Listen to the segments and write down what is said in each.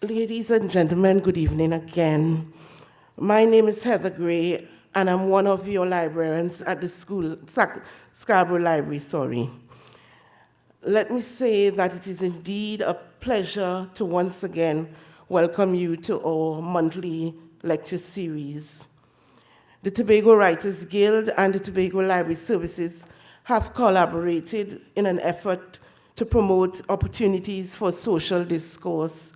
Ladies and gentlemen, good evening again. My name is Heather Gray, and I'm one of your librarians at the Scarborough Library. Let me say that it is indeed a pleasure to once again welcome you to our monthly lecture series. The Tobago Writers Guild and the Tobago Library Services have collaborated in an effort to promote opportunities for social discourse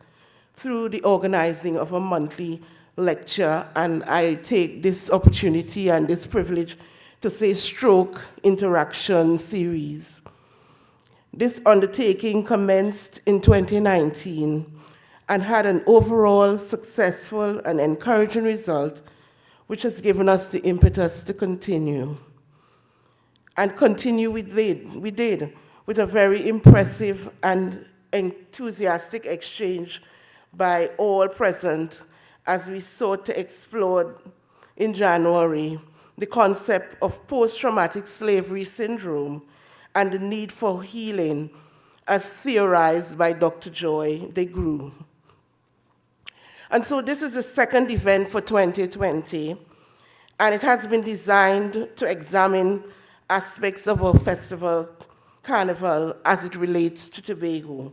through the organizing of a monthly lecture, and I take this opportunity and this privilege to say stroke interaction series. This undertaking commenced in 2019 and had an overall successful and encouraging result, which has given us the impetus to continue. And continue we did with a very impressive and enthusiastic exchange by all present as we sought to explore in January the concept of post-traumatic slavery syndrome and the need for healing as theorized by Dr. Joy DeGruy. And so this is the second event for 2020, and it has been designed to examine aspects of our festival, Carnival, as it relates to Tobago.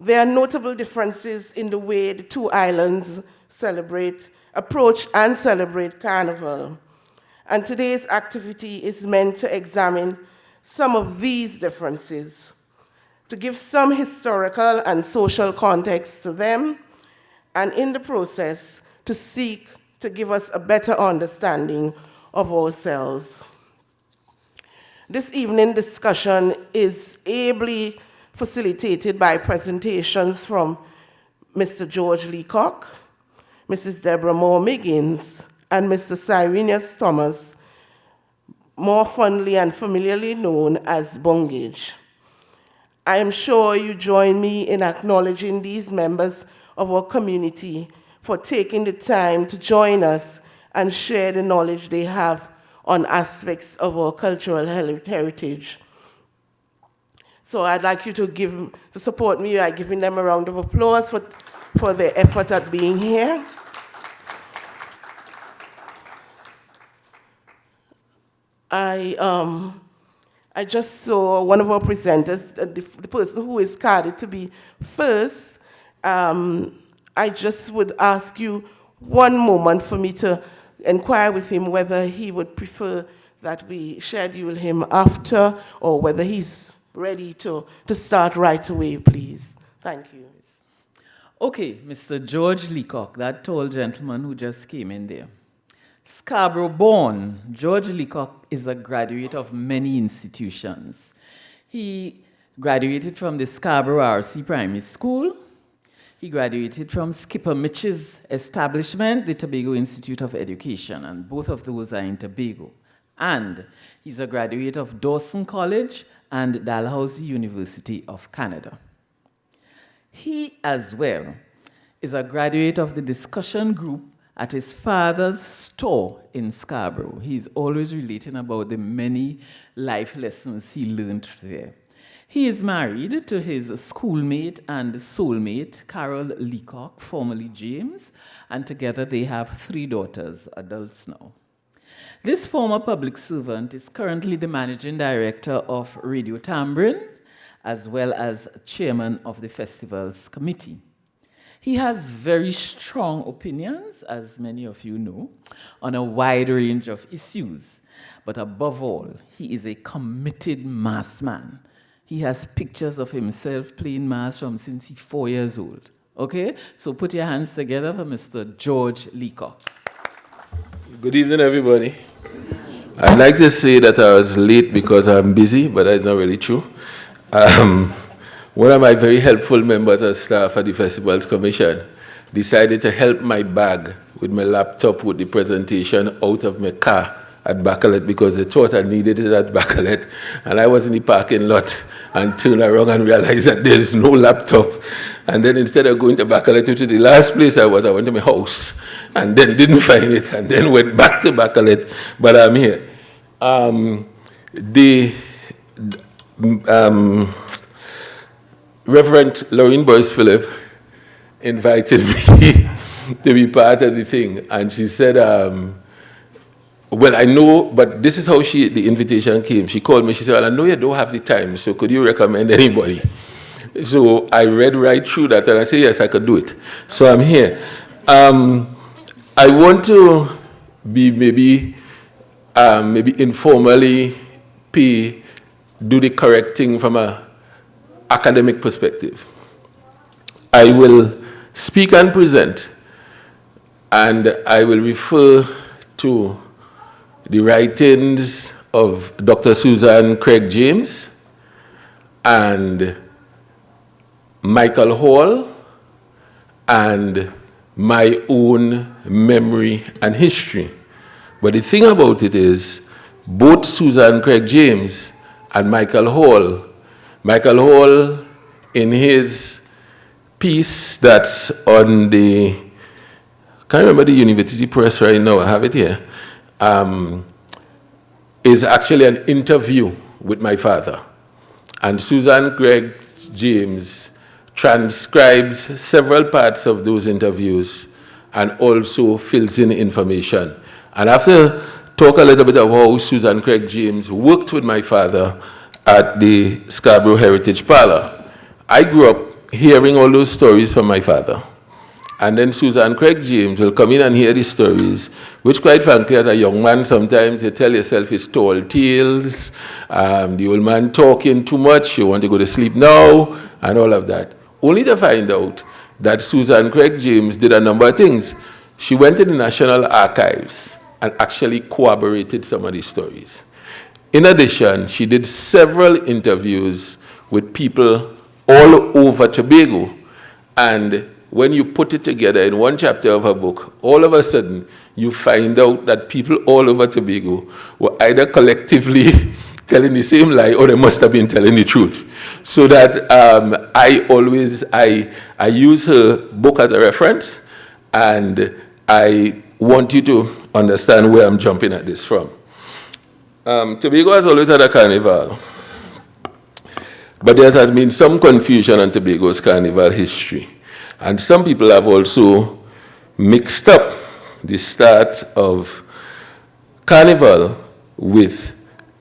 There are notable differences in the way the two islands approach and celebrate Carnival. And today's activity is meant to examine some of these differences, to give some historical and social context to them, and in the process, to seek to give us a better understanding of ourselves. This evening discussion is ably facilitated by presentations from Mr. George Leacock, Mrs. Deborah Moore-Miggins, and Mr. Cyrinus Thomas, more fondly and familiarly known as Bungage. I am sure you join me in acknowledging these members of our community for taking the time to join us and share the knowledge they have on aspects of our cultural heritage. So I'd like you to support me by giving them a round of applause for their effort at being here. I just saw one of our presenters, the person who is carded to be first. I just would ask you one moment for me to inquire with him whether he would prefer that we schedule him after or whether he's ready to start right away, please. Thank you. Okay, Mr. George Leacock, that tall gentleman who just came in there. Scarborough born, George Leacock is a graduate of many institutions. He graduated from the Scarborough RC Primary School. He graduated from Skipper Mitch's establishment, the Tobago Institute of Education, and both of those are in Tobago. And he's a graduate of Dawson College and Dalhousie University of Canada. He, as well, is a graduate of the discussion group at his father's store in Scarborough. He's always relating about the many life lessons he learned there. He is married to his schoolmate and soulmate, Carol Leacock, formerly James, and together they have 3 daughters, adults now. This former public servant is currently the managing director of Radio Tambrin, as well as chairman of the festival's committee. He has very strong opinions, as many of you know, on a wide range of issues. But above all, he is a committed mass man. He has pictures of himself playing mass from since he's 4 years old. Okay? So put your hands together for Mr. George Leacock. Good evening, everybody. I'd like to say that I was late because I'm busy, but that's not really true. One of my very helpful members of staff at the Festivals Commission decided to help my bag with my laptop with the presentation out of my car at Bacalet because they thought I needed it at Bacalet, and I was in the parking lot and turned around and realized that there's no laptop. And then instead of going to Bacalet, which is the last place I went to my house, and then didn't find it, and then went back to Bacalet, but I'm here. Reverend Lorraine Boyce Phillip invited me to be part of the thing. And she said, well, I know, but this is how the invitation came. She called me, she said, well, I know you don't have the time, so could you recommend anybody? So I read right through that, and I said, yes, I could do it. So I'm here. I want to be maybe informally do the correct thing from an academic perspective. I will speak and present, and I will refer to the writings of Dr. Susan Craig James and Michael Hall and my own memory and history. But the thing about it is, both Susan Craig James and Michael Hall in his piece that's on the, I can't remember the University Press right now, I have it here, is actually an interview with my father. And Susan Craig James transcribes several parts of those interviews and also fills in information. And after talk a little bit about how Susan Craig James worked with my father at the Scarborough Heritage Parlor, I grew up hearing all those stories from my father. And then Susan Craig James will come in and hear these stories, which quite frankly, as a young man, sometimes you tell yourself it's tall tales, the old man talking too much, you want to go to sleep now, and all of that. Only to find out that Susan Craig James did a number of things. She went to the National Archives and actually corroborated some of these stories. In addition, she did several interviews with people all over Tobago, and when you put it together in one chapter of her book, all of a sudden you find out that people all over Tobago were either collectively telling the same lie or they must have been telling the truth. So that I use her book as a reference, and I want you to understand where I'm jumping at this from. Tobago has always had a carnival, but there has been some confusion on Tobago's carnival history. And some people have also mixed up the start of carnival with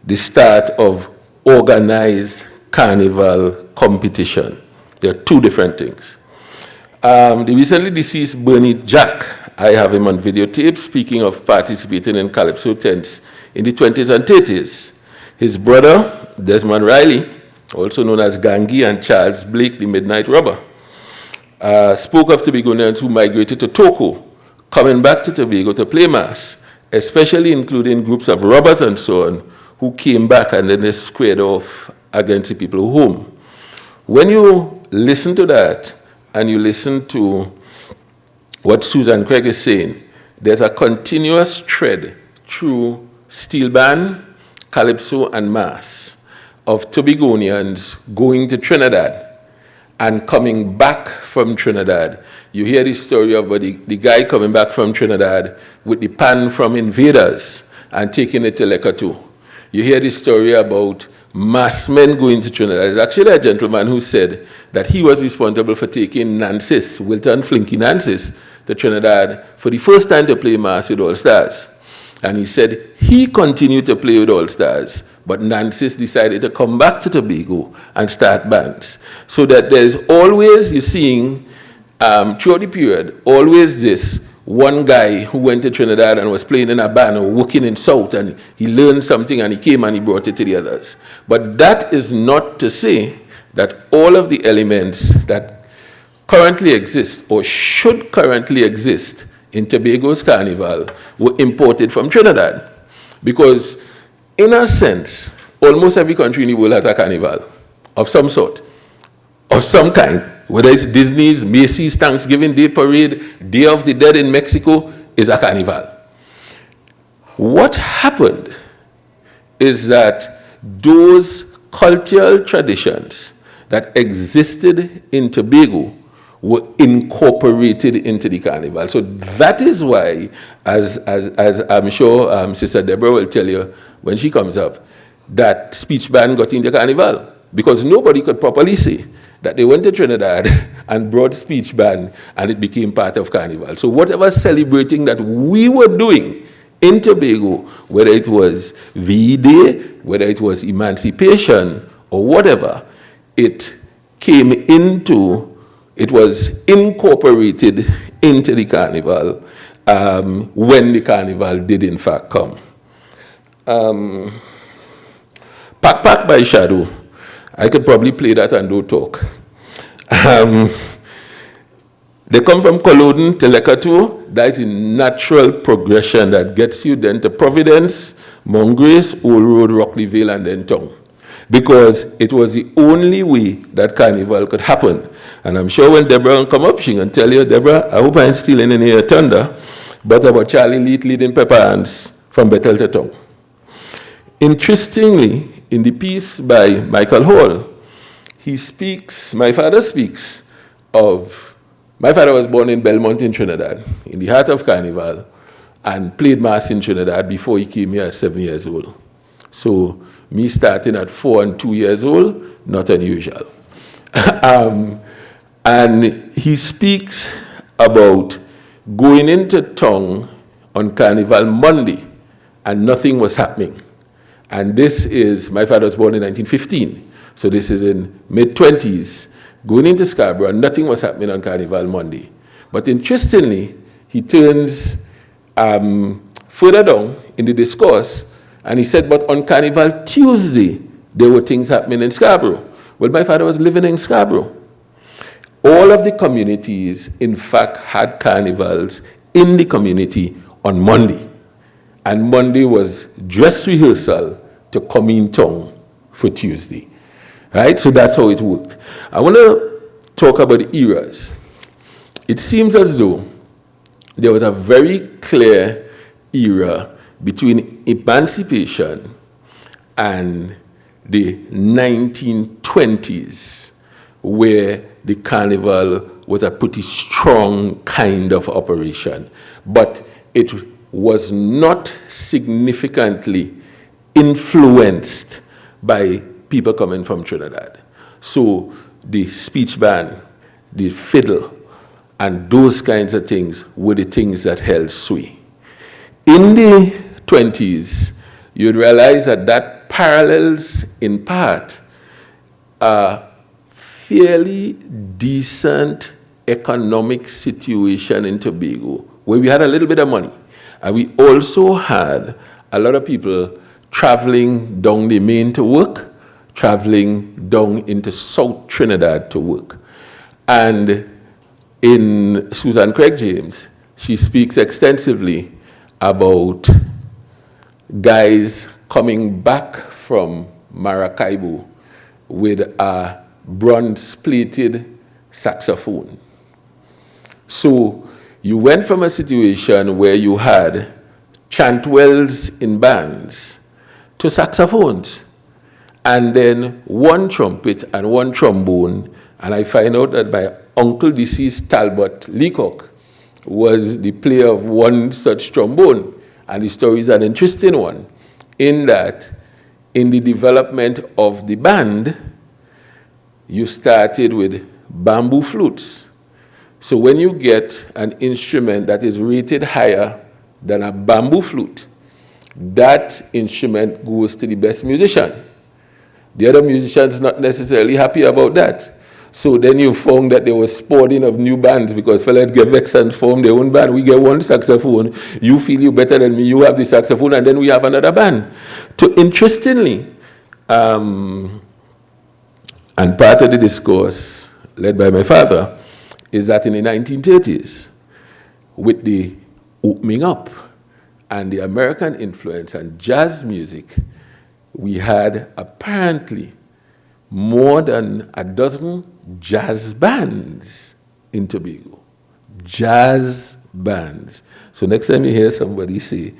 the start of organized carnival competition. They are two different things. The recently deceased Bernie Jack, I have him on videotape speaking of participating in Calypso tents in the 20s and 30s. His brother, Desmond Riley, also known as Gangi, and Charles Blake, the Midnight Robber, spoke of Tobagonians who migrated to Toco, coming back to Tobago to play mass, especially including groups of robbers and so on, who came back and then they squared off against the people home. When you listen to that, and you listen to what Susan Craig is saying, there's a continuous thread through steel band, calypso, and mass of Tobagonians going to Trinidad and coming back from Trinidad. You hear the story about the guy coming back from Trinidad with the pan from invaders and taking it to Leacock. You hear the story about mass men going to Trinidad. There's actually a gentleman who said that he was responsible for taking Nancy's, Wilton Flinky Nancy's, to Trinidad for the first time to play mass with All Stars. And he said he continued to play with All Stars, but Nancy's decided to come back to Tobago and start bands. So that there's always, you're seeing, throughout the period, always this one guy who went to Trinidad and was playing in a band or working in South, and he learned something and he came and he brought it to the others. But that is not to say that all of the elements that currently exist or should currently exist in Tobago's carnival were imported from Trinidad. Because in a sense, almost every country in the world has a carnival of some sort, of some kind. Whether it's Disney's, Macy's, Thanksgiving Day Parade, Day of the Dead in Mexico is a carnival. What happened is that those cultural traditions that existed in Tobago were incorporated into the carnival. So that is why, as I'm sure Sister Deborah will tell you when she comes up, that speech band got into carnival, because nobody could properly say that they went to Trinidad and brought speech band, and it became part of Carnival. So whatever celebrating that we were doing in Tobago, whether it was VE Day, whether it was emancipation, or whatever, it was incorporated into the Carnival when the Carnival did in fact come. Pack Pack by Shadow. I could probably play that and don't talk. They come from Culloden to Leacock. That is a natural progression that gets you then to Providence, Mount Grace, Old Road, Rockley Vale, and then Tongue. Because it was the only way that Carnival could happen. And I'm sure when Deborah will come up, she can tell you, Deborah, I hope I ain't stealing any of your thunder, but about Charlie Leet leading Pepper Ants from Bethel to Tongue. Interestingly, in the piece by Michael Hall, my father speaks of, my father was born in Belmont in Trinidad, in the heart of Carnival, and played mass in Trinidad before he came here at 7 years old. So me starting at 4 and 2 years old, not unusual. And he speaks about going into Tongue on Carnival Monday, and nothing was happening. And this is, my father was born in 1915, so this is in mid-20s, going into Scarborough, and nothing was happening on Carnival Monday. But interestingly, he turns further down in the discourse, and he said, but on Carnival Tuesday, there were things happening in Scarborough. Well, my father was living in Scarborough. All of the communities, in fact, had carnivals in the community on Monday. And Monday was dress rehearsal to come in Tongue for Tuesday. Right? So that's how it worked. I want to talk about the eras. It seems as though there was a very clear era between emancipation and the 1920s, where the Carnival was a pretty strong kind of operation. But it was not significantly influenced by people coming from Trinidad. So the speech band, the fiddle, and those kinds of things were the things that held sway. In the 20s, you'd realize that parallels in part a fairly decent economic situation in Tobago, where we had a little bit of money. And we also had a lot of people traveling down the main to work, traveling down into South Trinidad to work. And in Susan Craig James, she speaks extensively about guys coming back from Maracaibo with a bronze-plated saxophone. So you went from a situation where you had chantwells in bands to saxophones, and then one trumpet and one trombone. And I find out that my uncle deceased Talbot Leacock was the player of one such trombone. And the story is an interesting one, in that in the development of the band, you started with bamboo flutes. So when you get an instrument that is rated higher than a bamboo flute, that instrument goes to the best musician. The other musicians not necessarily happy about that. So then you found that there was sporting of new bands, because fellas get vexed and form their own band. We get one saxophone, you feel you better than me, you have the saxophone, and then we have another band. So interestingly, and part of the discourse led by my father is that in the 1930s, with the opening up and the American influence and jazz music, we had apparently more than a dozen jazz bands in Tobago. Jazz bands. So next time you hear somebody say,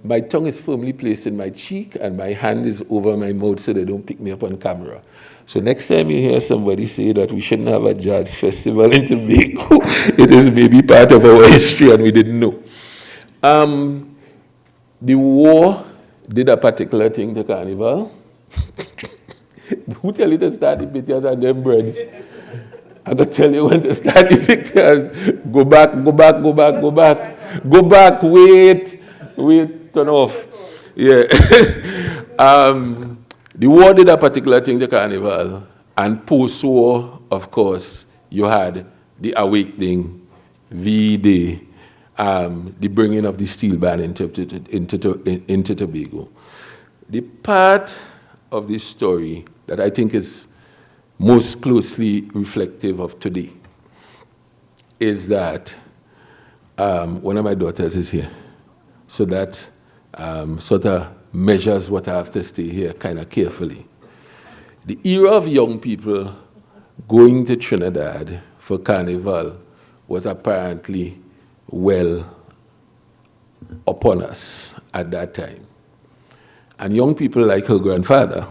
my tongue is firmly placed in my cheek and my hand is over my mouth so they don't pick me up on camera. So next time you hear somebody say that we shouldn't have a jazz festival in Tobago, it is maybe part of our history and we didn't know. The war did a particular thing to Carnival. Who tell you to start the pictures and them breads? I'm going to tell you when to start the pictures. Go back, go back, go back, go back. Go back, wait, turn off. Yeah. The war did a particular thing to Carnival. And post-war, of course, you had the awakening, V-Day, the bringing of the steel band into Tobago. The part of this story that I think is most closely reflective of today is that one of my daughters is here. So that sort of measures what I have to stay here kind of carefully. The era of young people going to Trinidad for Carnival was apparently well upon us at that time. And young people like her grandfather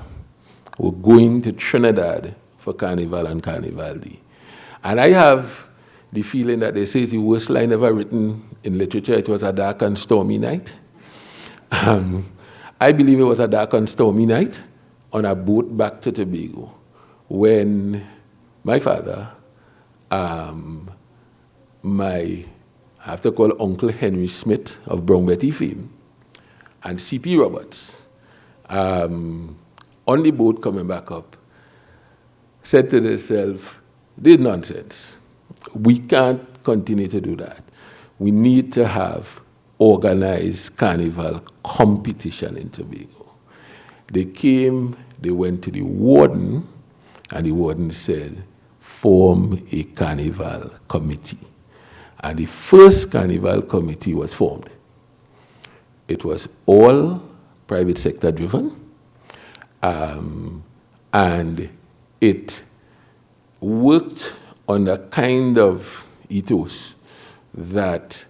were going to Trinidad for Carnival and Carnival Day. And I have the feeling that they say it's the worst line ever written in literature. It was a dark and stormy night. I believe it was a dark and stormy night on a boat back to Tobago when my father, I have to call Uncle Henry Smith of Brown Betty fame, and C.P. Roberts, on the boat coming back up, said to themselves, this is nonsense. We can't continue to do that. We need to have organized carnival competition in Tobago. They came, they went to the warden, and the warden said, form a carnival committee. And the first carnival committee was formed. It was all private sector driven, and it worked on a kind of ethos that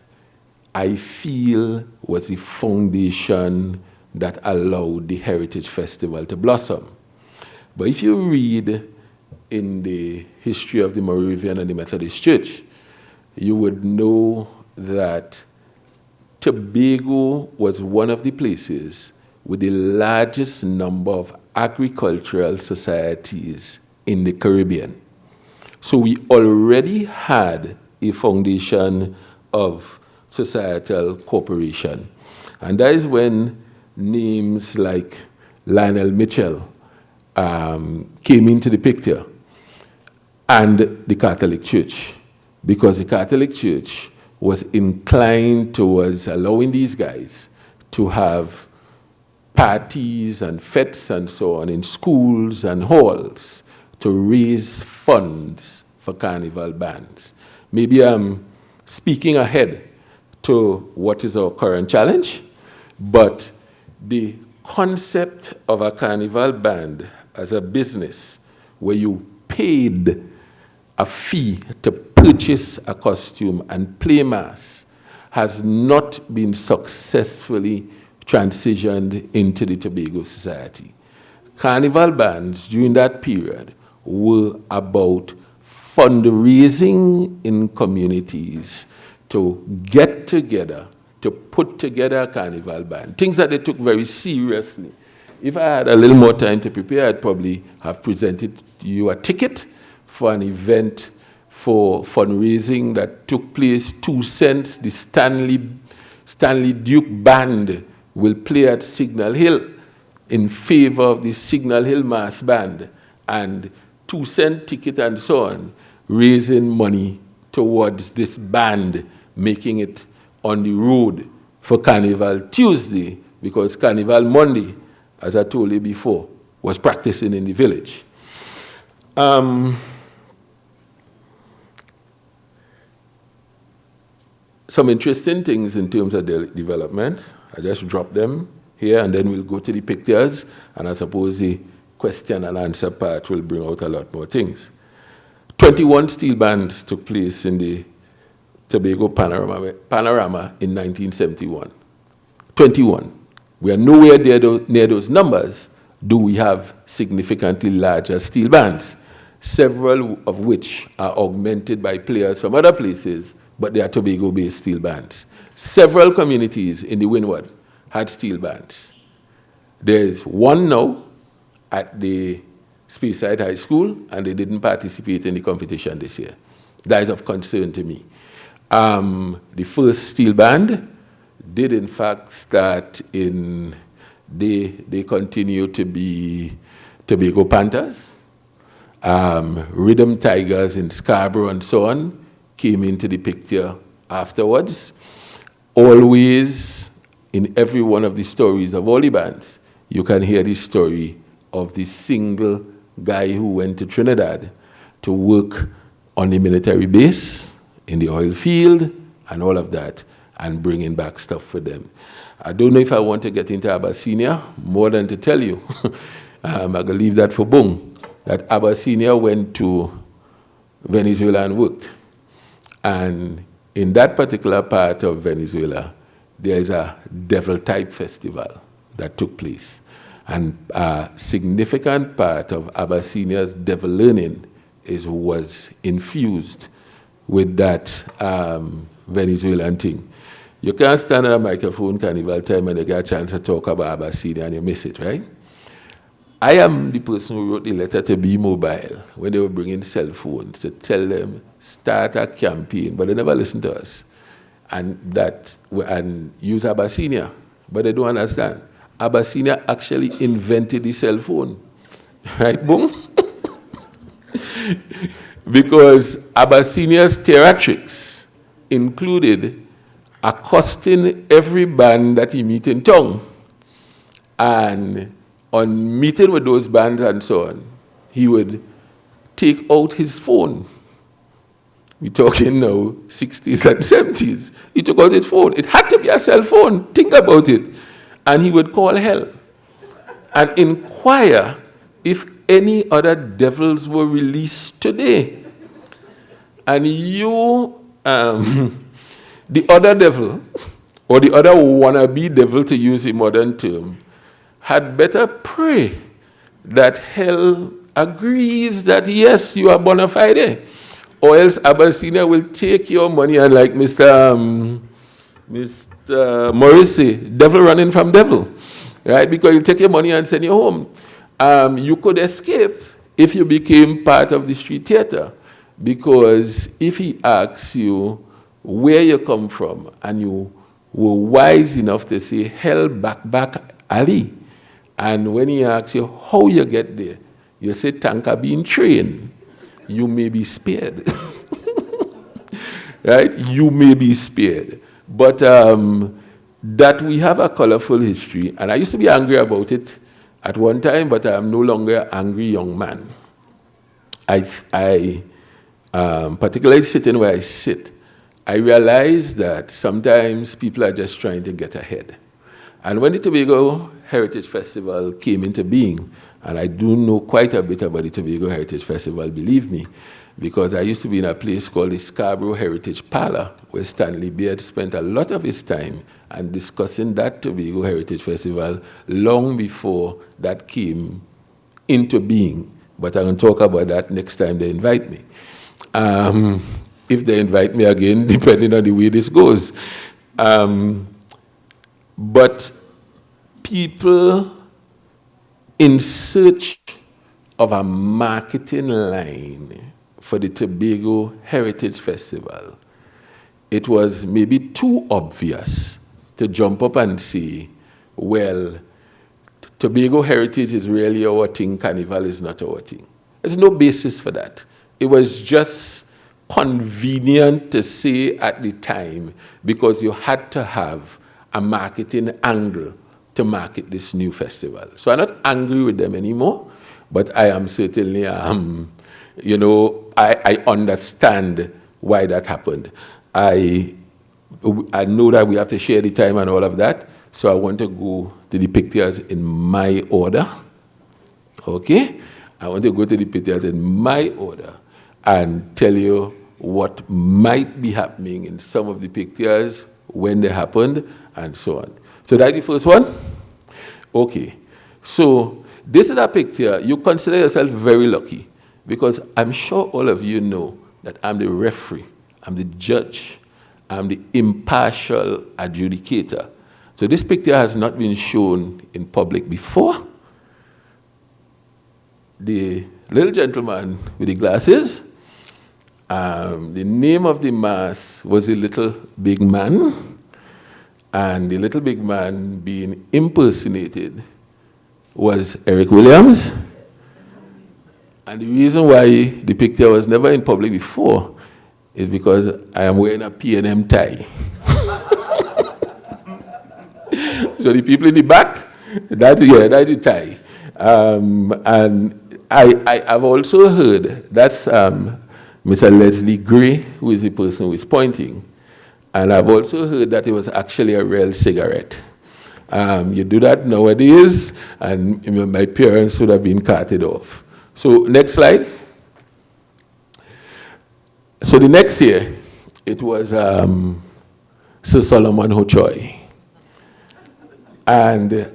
I feel was the foundation that allowed the Heritage Festival to blossom. But if you read in the history of the Moravian and the Methodist Church, you would know that Tobago was one of the places with the largest number of agricultural societies in the Caribbean. So we already had a foundation of societal cooperation. And that is when names like Lionel Mitchell came into the picture, and the Catholic Church, because the Catholic Church was inclined towards allowing these guys to have parties and fetes and so on in schools and halls to raise funds for carnival bands. Maybe I'm speaking ahead to what is our current challenge, but the concept of a carnival band as a business where you paid a fee to purchase a costume and play mass has not been successfully transitioned into the Tobago society. Carnival bands during that period were about fundraising in communities to get together, to put together a carnival band, things that they took very seriously. If I had a little more time to prepare, I'd probably have presented you a ticket for an event for fundraising that took place 2 cents. The Stanley Duke Band will play at Signal Hill in favor of the Signal Hill Mass Band, and 2-cent ticket and so on, raising money towards this band, making it on the road for Carnival Tuesday, because Carnival Monday, as I told you before, was practicing in the village. Some interesting things in terms of the development. I just drop them here, and then we'll go to the pictures, and I suppose the question and answer part will bring out a lot more things. 21 steel bands took place in the Tobago panorama in 1971. 21. We are nowhere near those numbers. Do we have significantly larger steel bands, several of which are augmented by players from other places, but they are Tobago-based steel bands. Several communities in the Windward had steel bands. There's one now at the Speyside High School, and they didn't participate in the competition this year. That is of concern to me. The first steel band did in fact start in, they continue to be Tobago Panthers, Rhythm Tigers in Scarborough and so on came into the picture afterwards. Always in every one of the stories of all the bands, you can hear the story of the single guy who went to Trinidad to work on the military base, in the oil field, and all of that, and bringing back stuff for them. I don't know if I want to get into Abyssinia more than to tell you. I'm going to leave that for Bung, that Abyssinia went to Venezuela and worked. And in that particular part of Venezuela, there is a devil type festival that took place. And a significant part of Abyssinia's devil learning was infused with that Venezuelan thing. You can't stand at a microphone Carnival time and you get a chance to talk about Abyssinia and you miss it, right? I am the person who wrote the letter to B-Mobile when they were bringing cell phones to tell them, start a campaign, but they never listened to us, and use Abyssinia, but they don't understand. Abyssinia actually invented the cell phone, right, boom? Because Abyssinia's theatrics included accosting every band that he meet in town. And on meeting with those bands and so on, he would take out his phone. We're talking now 60s and 70s. He took out his phone. It had to be a cell phone. Think about it. And he would call hell and inquire if any other devils were released today. And you, the other devil, or the other wannabe devil, to use a modern term, had better pray that hell agrees that, yes, you are bona fide, or else Abyssinia will take your money and, like Mr. Morrissey, devil running from devil, right? Because he'll take your money and send you home. You could escape if you became part of the street theater, because if he asks you where you come from and you were wise enough to say hell back alley, and when he asks you how you get there, you say tanker being trained, you may be spared. Right? You may be spared. But that we have a colorful history, and I used to be angry about it at one time, but I am no longer an angry young man. I particularly sitting where I sit, I realize that sometimes people are just trying to get ahead. And when the Tobago Heritage Festival came into being, and I do know quite a bit about the Tobago Heritage Festival, believe me, because I used to be in a place called the Scarborough Heritage Parlor, where Stanley Beard spent a lot of his time and discussing that Tobago Heritage Festival long before that came into being. But I'm going to talk about that next time they invite me. If they invite me again, depending on the way this goes. But people in search of a marketing line for the Tobago Heritage Festival, it was maybe too obvious to jump up and say, well, Tobago Heritage is really our thing, Carnival is not our thing. There's no basis for that. It was just convenient to say at the time because you had to have a marketing angle to market this new festival. So I'm not angry with them anymore, but I am certainly, I understand why that happened. I know that we have to share the time and all of that, so I want to go to the pictures in my order, okay? I want to go to the pictures in my order and tell you what might be happening in some of the pictures, when they happened, and so on. So that's the first one? Okay. So this is a picture. You consider yourself very lucky, because I'm sure all of you know that I'm the referee, I'm the judge, I'm the impartial adjudicator. So this picture has not been shown in public before. the little gentleman with the glasses, the name of the mass was the Little Big Man, and the Little Big Man being impersonated was Eric Williams. And the reason why the picture was never in public before is because I am wearing a P&M tie. So the people in the back, that's the tie. And I've also heard that's Mr. Leslie Gray, who is the person who is pointing. And I've also heard that it was actually a real cigarette. You do that nowadays, and my parents would have been carted off. So next slide. So the next year, it was Sir Solomon Hochoy. And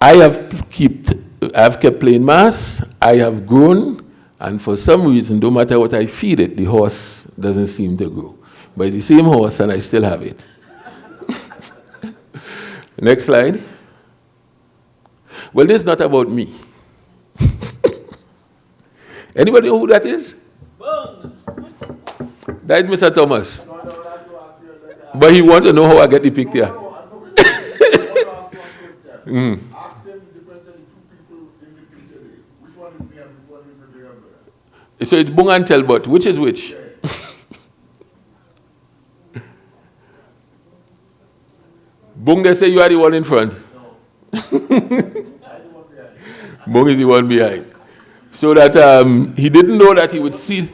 I have kept playing mass, I have grown, and for some reason, no matter what I feed it, the horse doesn't seem to grow. But it's the same horse, and I still have it. Next slide. Well, this is not about me. Anybody know who that is? That is Mr. Thomas. But he wants to know how I get the picture. Ask them the difference of the two people in the picture. Which one is me and which one is the bigger brother? So it's Bung and Talbot. Which is which? Yeah. Bung, they say you are the one in front. No. I'm the one behind. Bung is the one behind. So that he didn't know that he would see.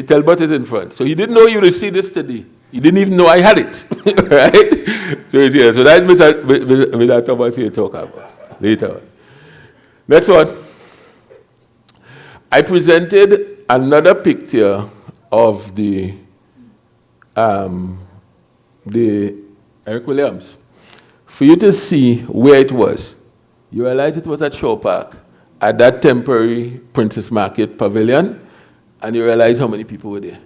Talbot is in front. So he didn't know you would see this today. He didn't even know I had it. Right? So it's here. So that's Mr. Thomas here talk about later on. Next one. I presented another picture of the Eric Williams for you to see where it was. You realize it was at Shaw Park, at that temporary Princess Market pavilion, and you realize how many people were there.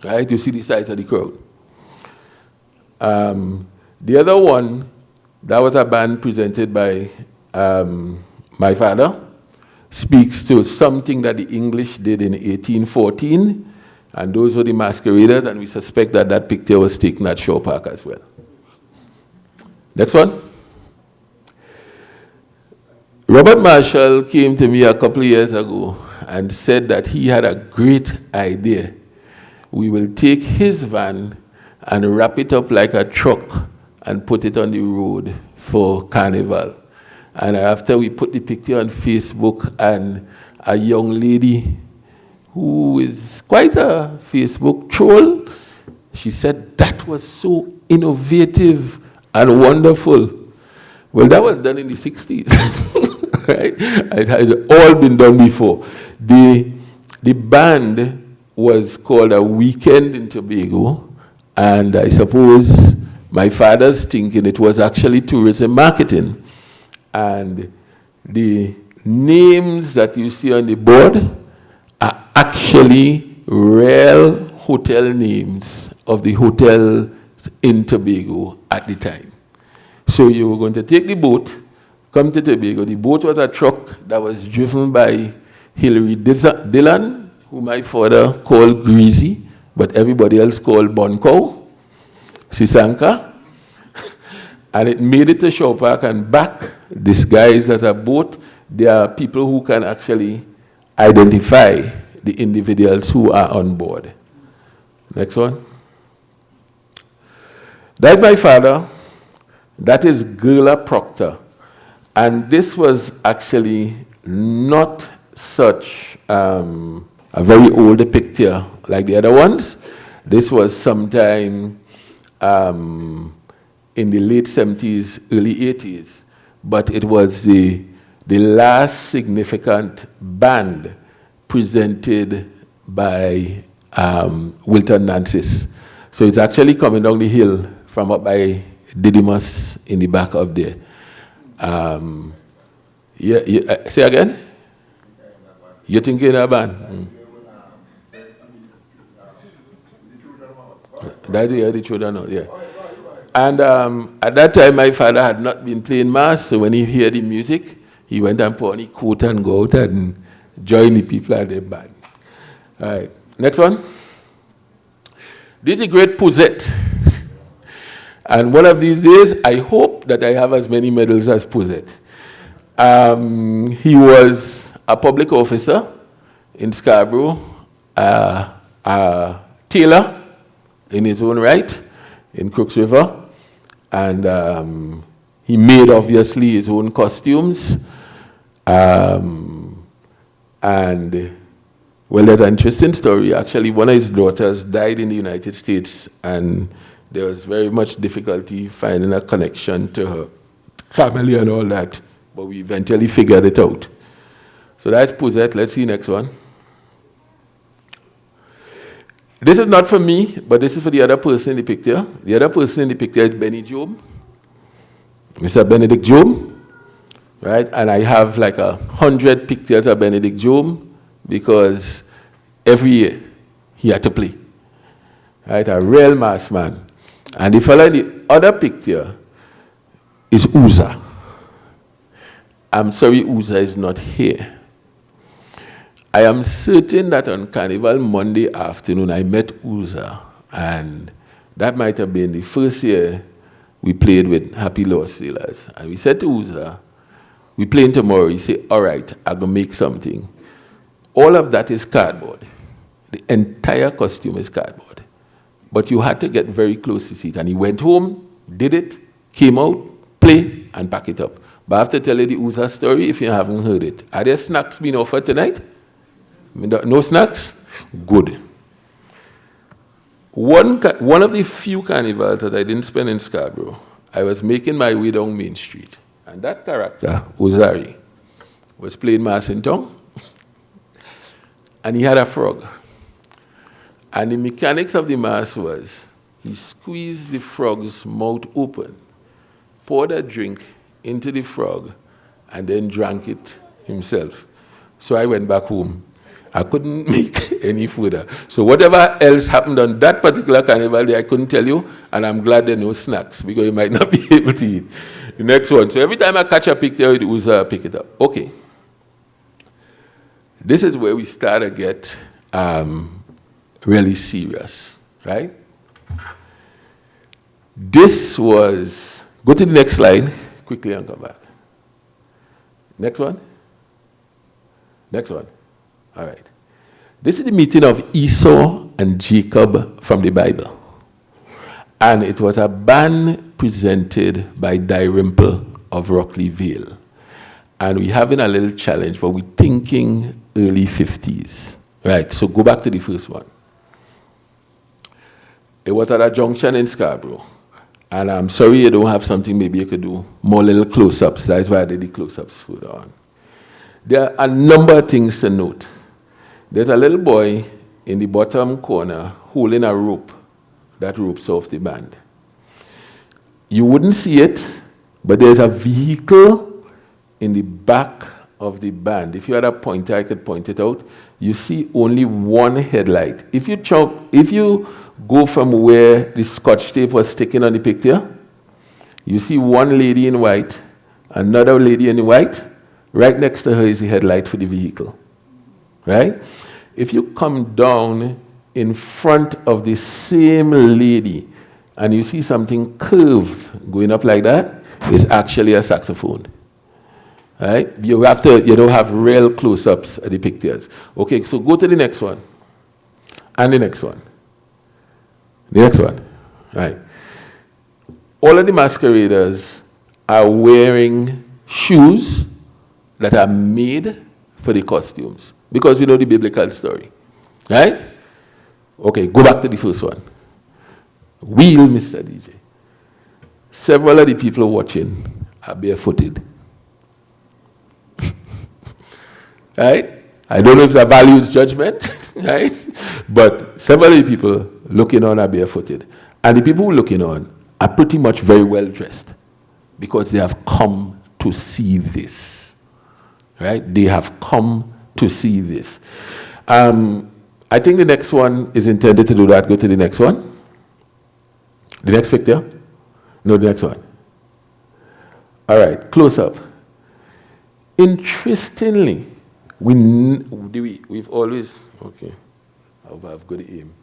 Right? You see the size of the crowd. The other one, that was a band presented by my father, speaks to something that the English did in 1814, and those were the masqueraders, and we suspect that that picture was taken at Shaw Park as well. Next one. Robert Marshall came to me a couple of years ago and said that he had a great idea. We will take his van and wrap it up like a truck and put it on the road for Carnival. And after we put the picture on Facebook, and a young lady who is quite a Facebook troll, she said that was so innovative and wonderful. Well, that was done in the 60s. Right? It had all been done before. The band was called A Weekend in Tobago, and I suppose my father's thinking it was actually tourism marketing. And the names that you see on the board are actually real hotel names of the hotels in Tobago at the time. So you were going to take the boat, come to Tobago. The boat was a truck that was driven by Hilary Dillon, who my father called Greasy, but everybody else called Bonko, Sisanka. And it made it to Shaw Park and back, disguised as a boat. There are people who can actually identify the individuals who are on board. Next one. That's my father. That is Gerla Proctor. And this was actually not such a very old picture like the other ones. This was sometime in the late 70s, early 80s. But it was the last significant band presented by Wilton Nancis. So it's actually coming down the hill from up by Didymus in the back up there. Say again? You're thinking of a band? That's the children, yeah. And at that time, my father had not been playing mass, so when he heard the music, He went and put on his coat and go out and join the people at the band. All right, next one. This is a great Pouzette. And one of these days, I hope that I have as many medals as Pouzette. He was a public officer in Scarborough, a tailor in his own right in Crooks River, and he made, obviously, his own costumes. And, well, there's an interesting story. Actually, one of his daughters died in the United States, and there was very much difficulty finding a connection to her family and all that, but we eventually figured it out. So that's Pouzette. Let's see next one. This is not for me, but this is for the other person in the picture. The other person in the picture is Benny Job, Mr. Benedict Job, right? And I have like 100 pictures of Benedict Job because every year he had to play, right? A real mass man. And the fellow in the other picture is Uza. I'm sorry Uza is not here. I am certain that on Carnival Monday afternoon I met Uza, and that might have been the first year we played with Happy Lost Sailors. And we said to Uza, we playing tomorrow. He said, all right, I'm going to make something. All of that is cardboard. The entire costume is cardboard. But you had to get very close to see it. And he went home, did it, came out, play, and pack it up. But I have to tell you the Uza story if you haven't heard it. Are there snacks being offered tonight? No snacks? Good. One of the few carnivals that I didn't spend in Scarborough, I was making my way down Main Street. And that character, Ozari, was playing Mass in Town. And he had a frog. And the mechanics of the Mass was, he squeezed the frog's mouth open, poured a drink into the frog, and then drank it himself. So I went back home. I couldn't make any further. So whatever else happened on that particular carnival day, I couldn't tell you, and I'm glad there are no snacks, because you might not be able to eat. The next one. So every time I catch a picture, it was pick it up. Okay. This is where we start to get really serious, right? This was, go to the next slide, quickly and come back. Next one. Next one. All right. This is the meeting of Esau and Jacob from the Bible. And it was a band presented by Dalrymple of Rockley Vale. And we're having a little challenge, but we're thinking early 50s. Right, so go back to the first one. It was at a junction in Scarborough. And I'm sorry you don't have something maybe you could do more little close-ups. That's why I did the close-ups further on. There are a number of things to note. There's a little boy in the bottom corner holding a rope that ropes off the band. You wouldn't see it, but there's a vehicle in the back of the band. If you had a pointer, I could point it out. You see only one headlight. If you go from where the scotch tape was sticking on the picture, you see one lady in white, another lady in white. Right next to her is the headlight for the vehicle. Right? If you come down in front of the same lady and you see something curved going up like that, it's actually a saxophone. Right? You don't have real close-ups of the pictures. Okay, so go to the next one. And the next one. The next one. Right. All of the masqueraders are wearing shoes that are made for the costumes. Because we know the biblical story. Right? Okay, go back to the first one. Wheel, Mr. DJ. Several of the people watching are barefooted. Right? I don't know if it's a values judgment, right? But several of the people looking on are barefooted. And the people looking on are pretty much very well dressed because they have come to see this. Right? They have come to see this. I think the next one is intended to do that. Go to the next one. The next picture? No, the next one. All right, close up. Interestingly, we've always, okay, I've got the aim.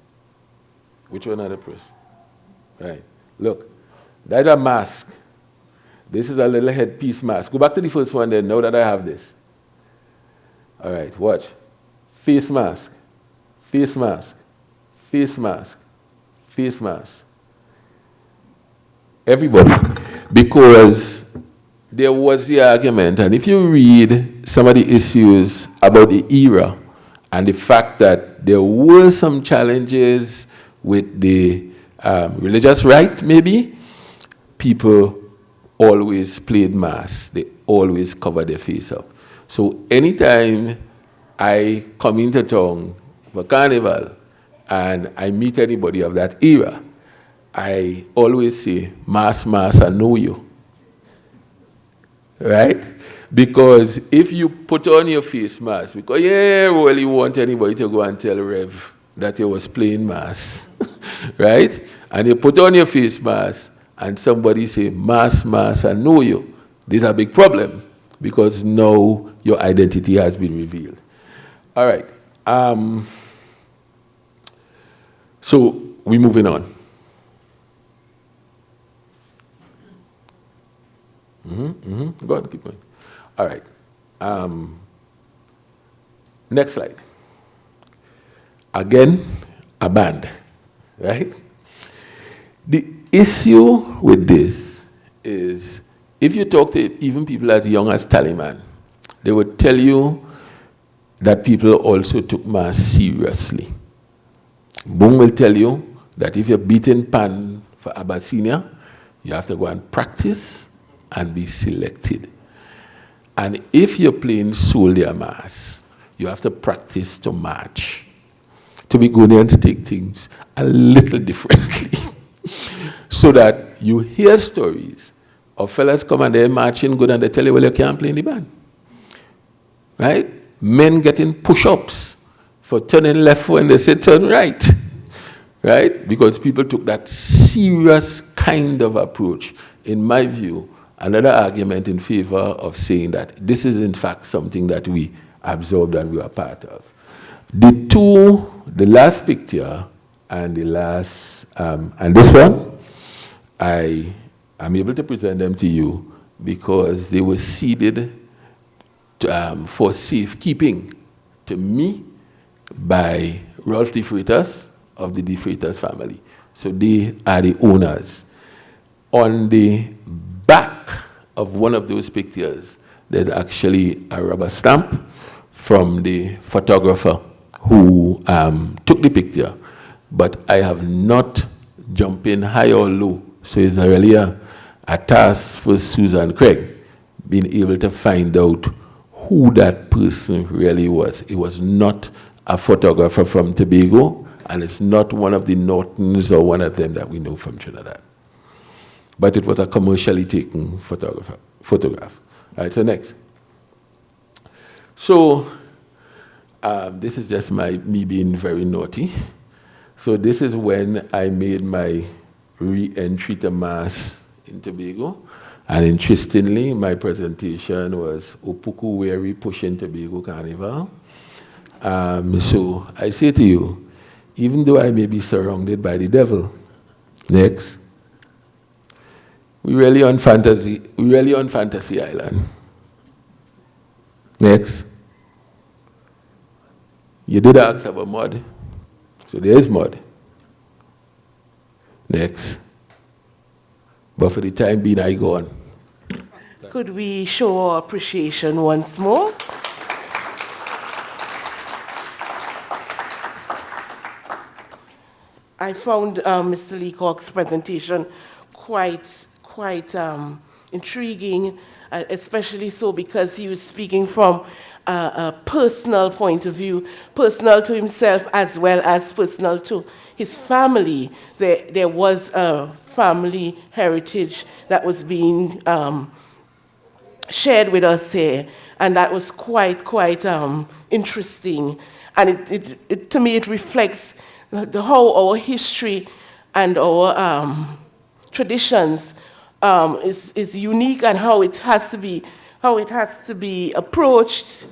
Which one are the press? Right. Look, that's a mask. This is a little headpiece mask. Go back to the first one then, now that I have this. All right, watch. Face mask, face mask, face mask, face mask. Everybody. Because there was the argument, and if you read some of the issues about the era and the fact that there were some challenges with the religious right, maybe, people always played mass. They always covered their face up. So anytime I come into town for Carnival and I meet anybody of that era, I always say, mass, I know you. Right? Because if you put on your face mask, because you really want anybody to go and tell Rev that you was playing mass, right? And you put on your face mask and somebody say, mass, I know you. This is a big problem because now your identity has been revealed. All right. So we're moving on. Go on, keep going. All right. Next slide. Again, a band, right? The issue with this is if you talk to even people as young as Tallyman, they would tell you that people also took mass seriously. Boom will tell you that if you're beating pan for Abyssinia, you have to go and practice and be selected. And if you're playing soldier mass, you have to practice to march. Tobagonians take things a little differently. So that you hear stories of fellas come and they're marching good and they tell you, well, you can't play in the band. Right? Men getting push-ups for turning left when they say turn right. Right? Because people took that serious kind of approach. In my view, another argument in favor of saying that this is in fact something that we absorbed and we are part of. The last picture and the last, and this one, I am able to present them to you because they were seeded for safekeeping to me by Rolf de Freitas of the de Freitas family. So they are the owners. On the back of one of those pictures, there's actually a rubber stamp from the photographer who took the picture. But I have not jumped in high or low. So it's really a task for Susan Craig being able to find out who that person really was. It was not a photographer from Tobago, and it's not one of the Nortons or one of them that we know from Trinidad. But it was a commercially taken photograph. All right, so next. So this is just me being very naughty. So this is when I made my re-entry to mass in Tobago. And interestingly, my presentation was Opuku Weary Pushing Tobago Carnival. So I say to you, even though I may be surrounded by the devil, next, we're really on fantasy island. Next. You did ask about mud. So there is mud. Next. But for the time being, I go on. Could we show our appreciation once more? I found Mr. Leacock's presentation quite intriguing, especially so because he was speaking from a personal point of view, personal to himself as well as personal to his family. There was a family heritage that was being shared with us here, and that was quite interesting. And it to me, it reflects how our history and our traditions is unique, and how it has to be how it has to be approached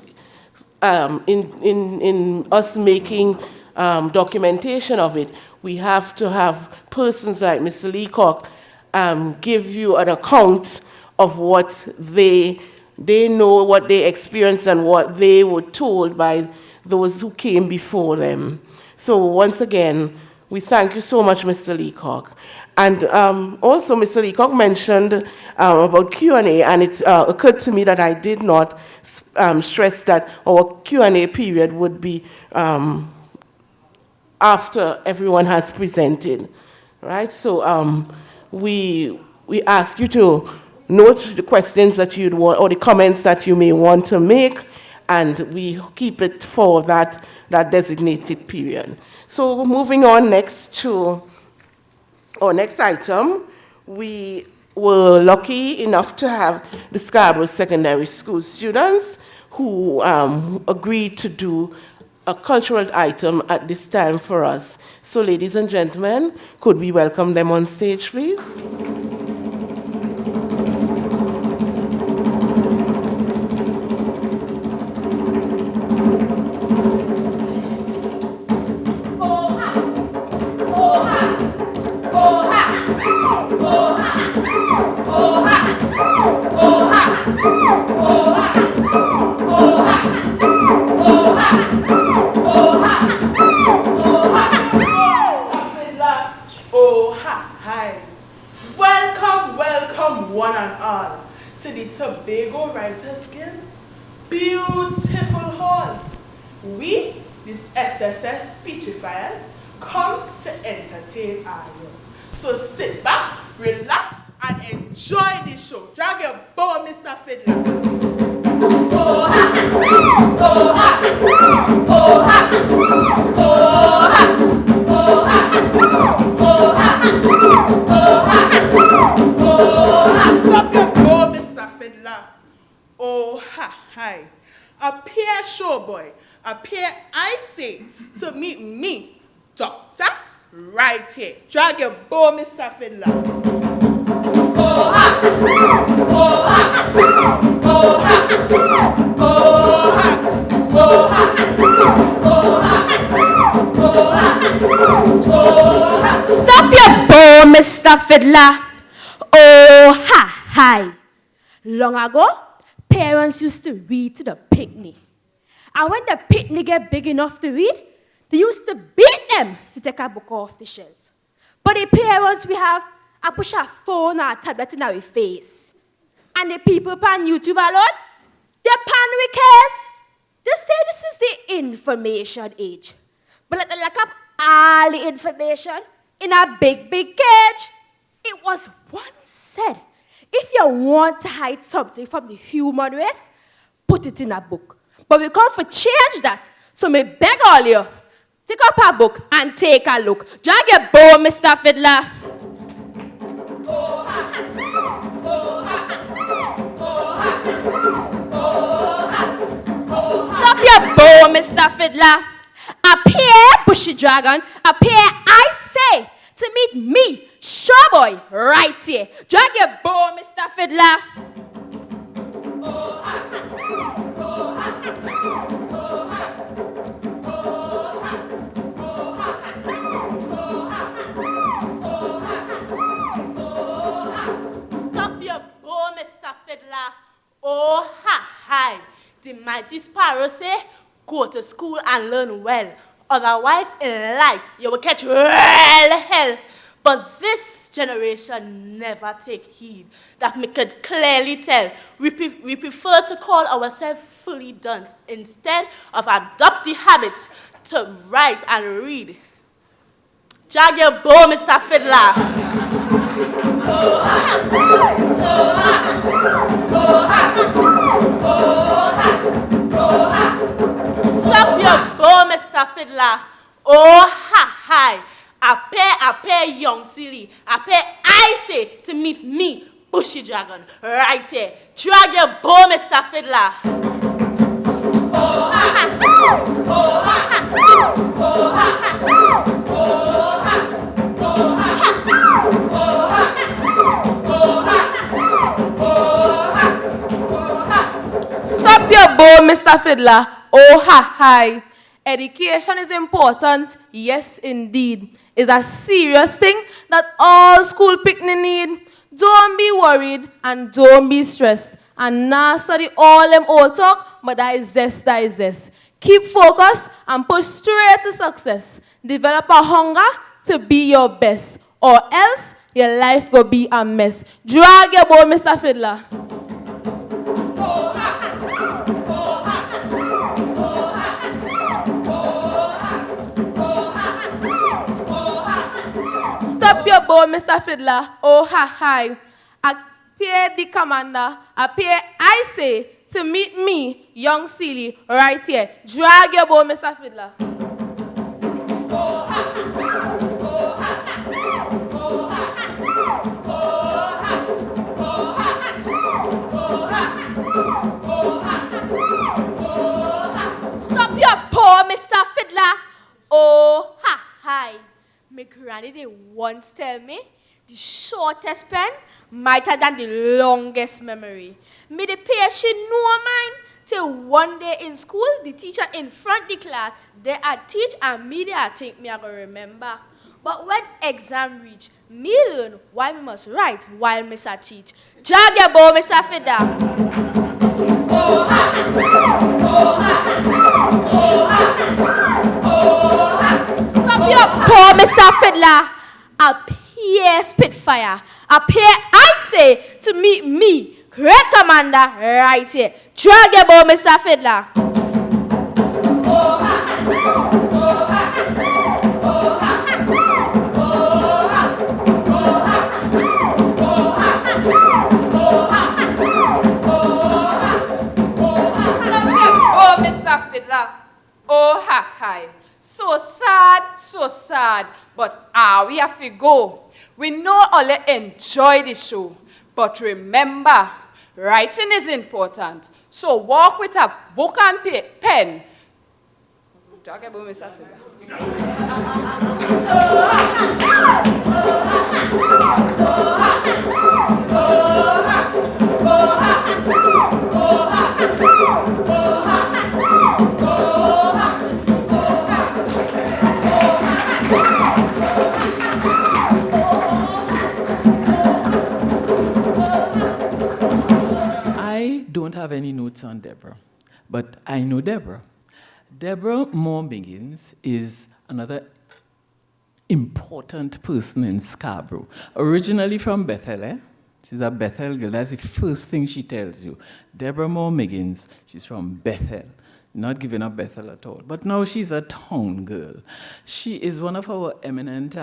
in us making documentation of it. We have to have persons like Mr. Leacock give you an account of what they know, what they experienced, and what they were told by those who came before them. So once again, we thank you so much, Mr. Leacock. And also, Mr. Leacock mentioned about Q&A, and it occurred to me that I did not stress that our Q&A period would be after everyone has presented, right? So we ask you to note the questions that you'd want, or the comments that you may want to make, and we keep it for that designated period. So moving on next to our next item, we were lucky enough to have the Scarborough Secondary School students who agreed to do a cultural item at this time for us. So ladies and gentlemen, could we welcome them on stage, please? One and all to the Tobago Writers Guild beautiful hall. We, these SSS speechifiers, come to entertain our young. So sit back, relax, and enjoy the show. Drag your bow, Mr. Fiddler. Oh ha! Oh ha! Oh ha! Oh ha! Oh ha! Oh ha! Oh ha! Stop your bow, Mr. Fiddler. Oh ha! Hi. Appear, showboy. Appear, I say, to meet me, doctor, right here. Drag your bow, Mr. Fiddler. Oh ha! Oh ha! Oh ha! Oh ha! Oh ha! Oh ha! Oh ha! Oh ha! Stop your bow, Mr. Fiddler. Oh ha! Hi. Long ago, parents used to read to the picnic. And when the picnic get big enough to read, they used to beat them to take a book off the shelf. But the parents we have, I push a phone or a tablet in our face. And the people on YouTube alone, they pan with cares. They say this is the information age. But let them lock up all the information in a big, big cage. It was once said, if you want to hide something from the human race, put it in a book. But we come for change that. So me beg all you, take up a book and take a look. Drag your bow, Mr. Fiddler. Oh ha! Oh ha! Oh ha! Oh ha! Oh ha! Stop your bow, Mr. Fiddler. Appear, bushy dragon. Appear, I say, to meet me, showboy, right here. Drag your bow, Mr. Fiddler. Oh ha! Oh ha! Oh ha! Oh ha! Oh ha! Oh ha! Stop your bow, Mr. Fiddler. Oh ha! Hi. The mighty sparrow say, go to school and learn well. Otherwise, in life, you will catch real hell. But this generation never take heed. That we could clearly tell. We prefer to call ourselves fully done instead of adopt the habit to write and read. Drag your bow, Mr. Fiddler. Oh ha! Oh ha! Oh ha! Oh ha! Oh ha! Stop your bow, Mr. Fiddler. Oh ha! Hi. Appear, young silly. Appear, I say, to meet me, bushy dragon, right here. Drag your bow, Mr. Fiddler. Oh ha! Oh ha! Oh ha! Oh ha! Oh ha! Oh ha! Oh ha! Oh ha! Oh ha! bow, Mr. Fiddler. Oh, ha, hi. Education is important. Yes, indeed. It's a serious thing that all school picnic need. Don't be worried and don't be stressed. And now study all them old talk, but that is zest. Keep focused and push straight to success. Develop a hunger to be your best, or else your life will be a mess. Drag your bow, Mr. Fiddler. Stop your bow, Mr. Fiddler. Oh, ha, hi. Appear the commander. Appear, I say, to meet me, young Sealy, right here. Drag your bow, Mr. Fiddler. Stop your paw, Mr. Fiddler. Oh, ha, hi. My granny, they once tell me, the shortest pen mightier than the longest memory. Me the patient know mine till one day in school, the teacher in front the class, they are teach and me they are think me I go remember. But when exam reach, me learn why me must write while Mr. teach. Drag your bow, Mr. Fiddler. Stop your paw, Mr. Fiddler. Appear, Spitfire. Appear, I say, to meet me, great commander, right here. Drag your bow, Mr. Fiddler. Oh, Mr. Fiddler. Oh, ha, hi. So sad. But we have to go. We know only enjoy the show. But remember, writing is important. So walk with a book and pen. Talk about Mr. Fiddler. I don't have any notes on Deborah, but I know Deborah. Deborah Moore-Miggins is another important person in Scarborough. Originally from Bethel, eh? She's a Bethel girl. That's the first thing she tells you. Deborah Moore-Miggins, she's from Bethel. Not giving up Bethel at all. But now she's a town girl. She is one of our eminent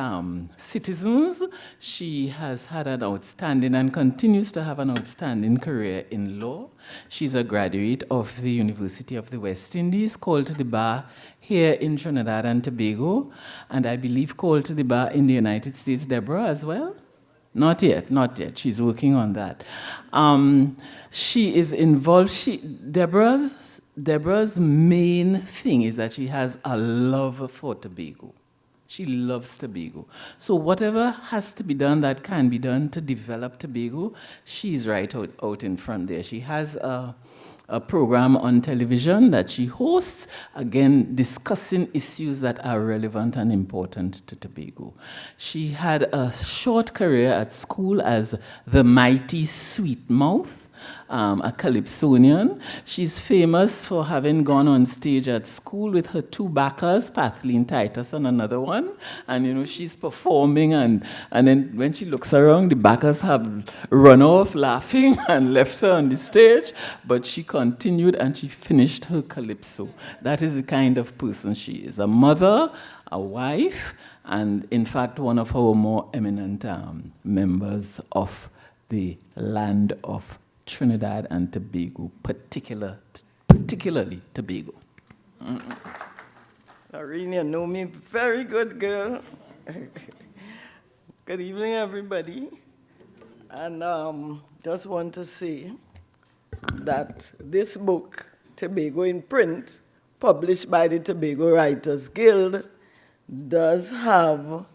citizens. She has had an outstanding and continues to have an outstanding career in law. She's a graduate of the University of the West Indies, called to the bar here in Trinidad and Tobago, and I believe called to the bar in the United States, Deborah, as well? Not yet. She's working on that. She is involved. Deborah's main thing is that she has a love for Tobago. She loves Tobago. So whatever has to be done that can be done to develop Tobago, she's right out in front there. She has a program on television that she hosts, again, discussing issues that are relevant and important to Tobago. She had a short career at school as the mighty Sweet Mouth, a calypsonian. She's famous for having gone on stage at school with her two backers, Kathleen Titus and another one. And, she's performing, and then when she looks around, the backers have run off laughing and left her on the stage. But she continued and she finished her calypso. That is the kind of person she is. A mother, a wife, and in fact, one of our more eminent members of the land of Trinidad and Tobago, particularly Tobago. Irene, you know me very good, girl. Good evening, everybody. And just want to say that this book, Tobago in Print, published by the Tobago Writers Guild, does have a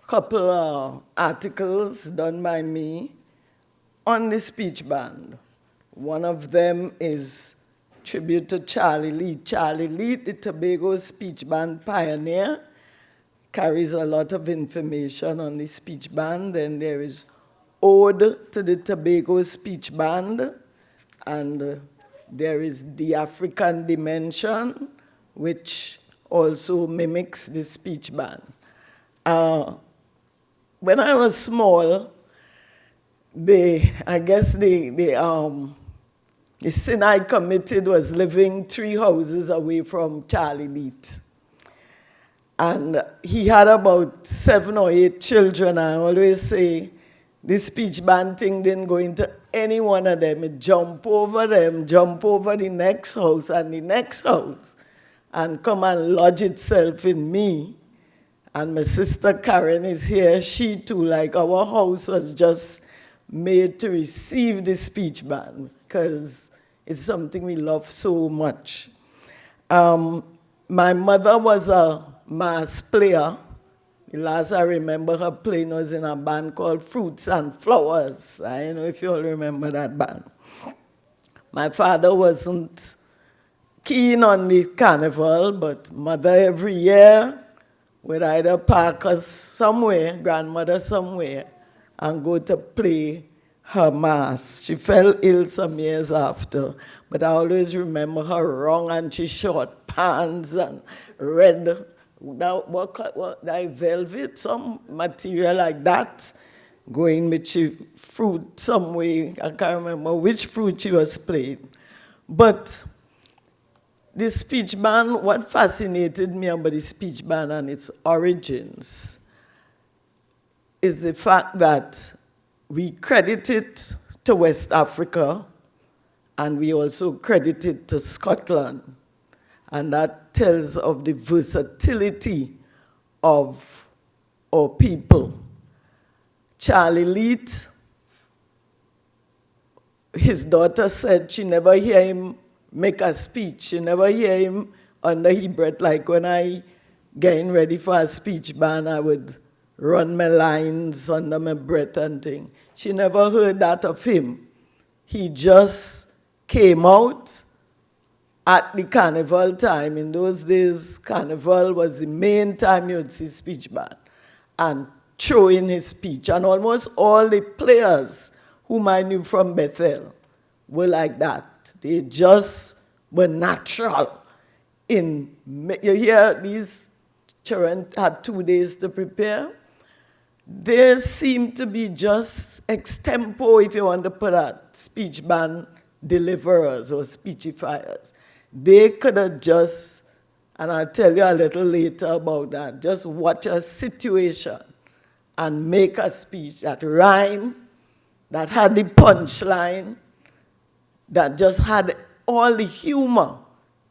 couple of articles done by me on the speech band. One of them is tribute to Charlie Lee. Charlie Lee, the Tobago speech band pioneer, carries a lot of information on the speech band. And there is Ode to the Tobago speech band, and there is The African Dimension, which also mimics the speech band. When I was small, I guess the sin I committed was living 3 houses away from Charlie Leet. And he had about 7 or 8 children. I always say this speech band thing didn't go into any one of them. It jump over them, jump over the next house and the next house, and come and lodge itself in me. And my sister Karen is here. She too, like our house was just made to receive the speech band because it's something we love so much. My mother was a mass player. The last I remember her playing was in a band called Fruits and Flowers. I don't know if you all remember that band. My father wasn't keen on the carnival, but mother every year would either park us somewhere, grandmother somewhere, and go to play her mass. She fell ill some years after, but I always remember her wrong and she short pants and red, what velvet, some material like that, going with she fruit some way. I can't remember which fruit she was playing. But the speech band, what fascinated me about the speech band and its origins is the fact that we credit it to West Africa and we also credit it to Scotland. And that tells of the versatility of our people. Charlie Leet, his daughter said she never hear him make a speech. She never hear him under his breath. Like when I getting ready for a speech band, I would run my lines under my breath and thing. She never heard that of him. He just came out at the carnival time. In those days, carnival was the main time you'd see speech band and throw in his speech. And almost all the players whom I knew from Bethel were like that. They just were natural in, you hear these children had 2 days to prepare. They seem to be just extempo, if you want to put a speech band deliverers or speechifiers. They could have just, and I'll tell you a little later about that, just watch a situation and make a speech that rhymed, that had the punchline, that just had all the humor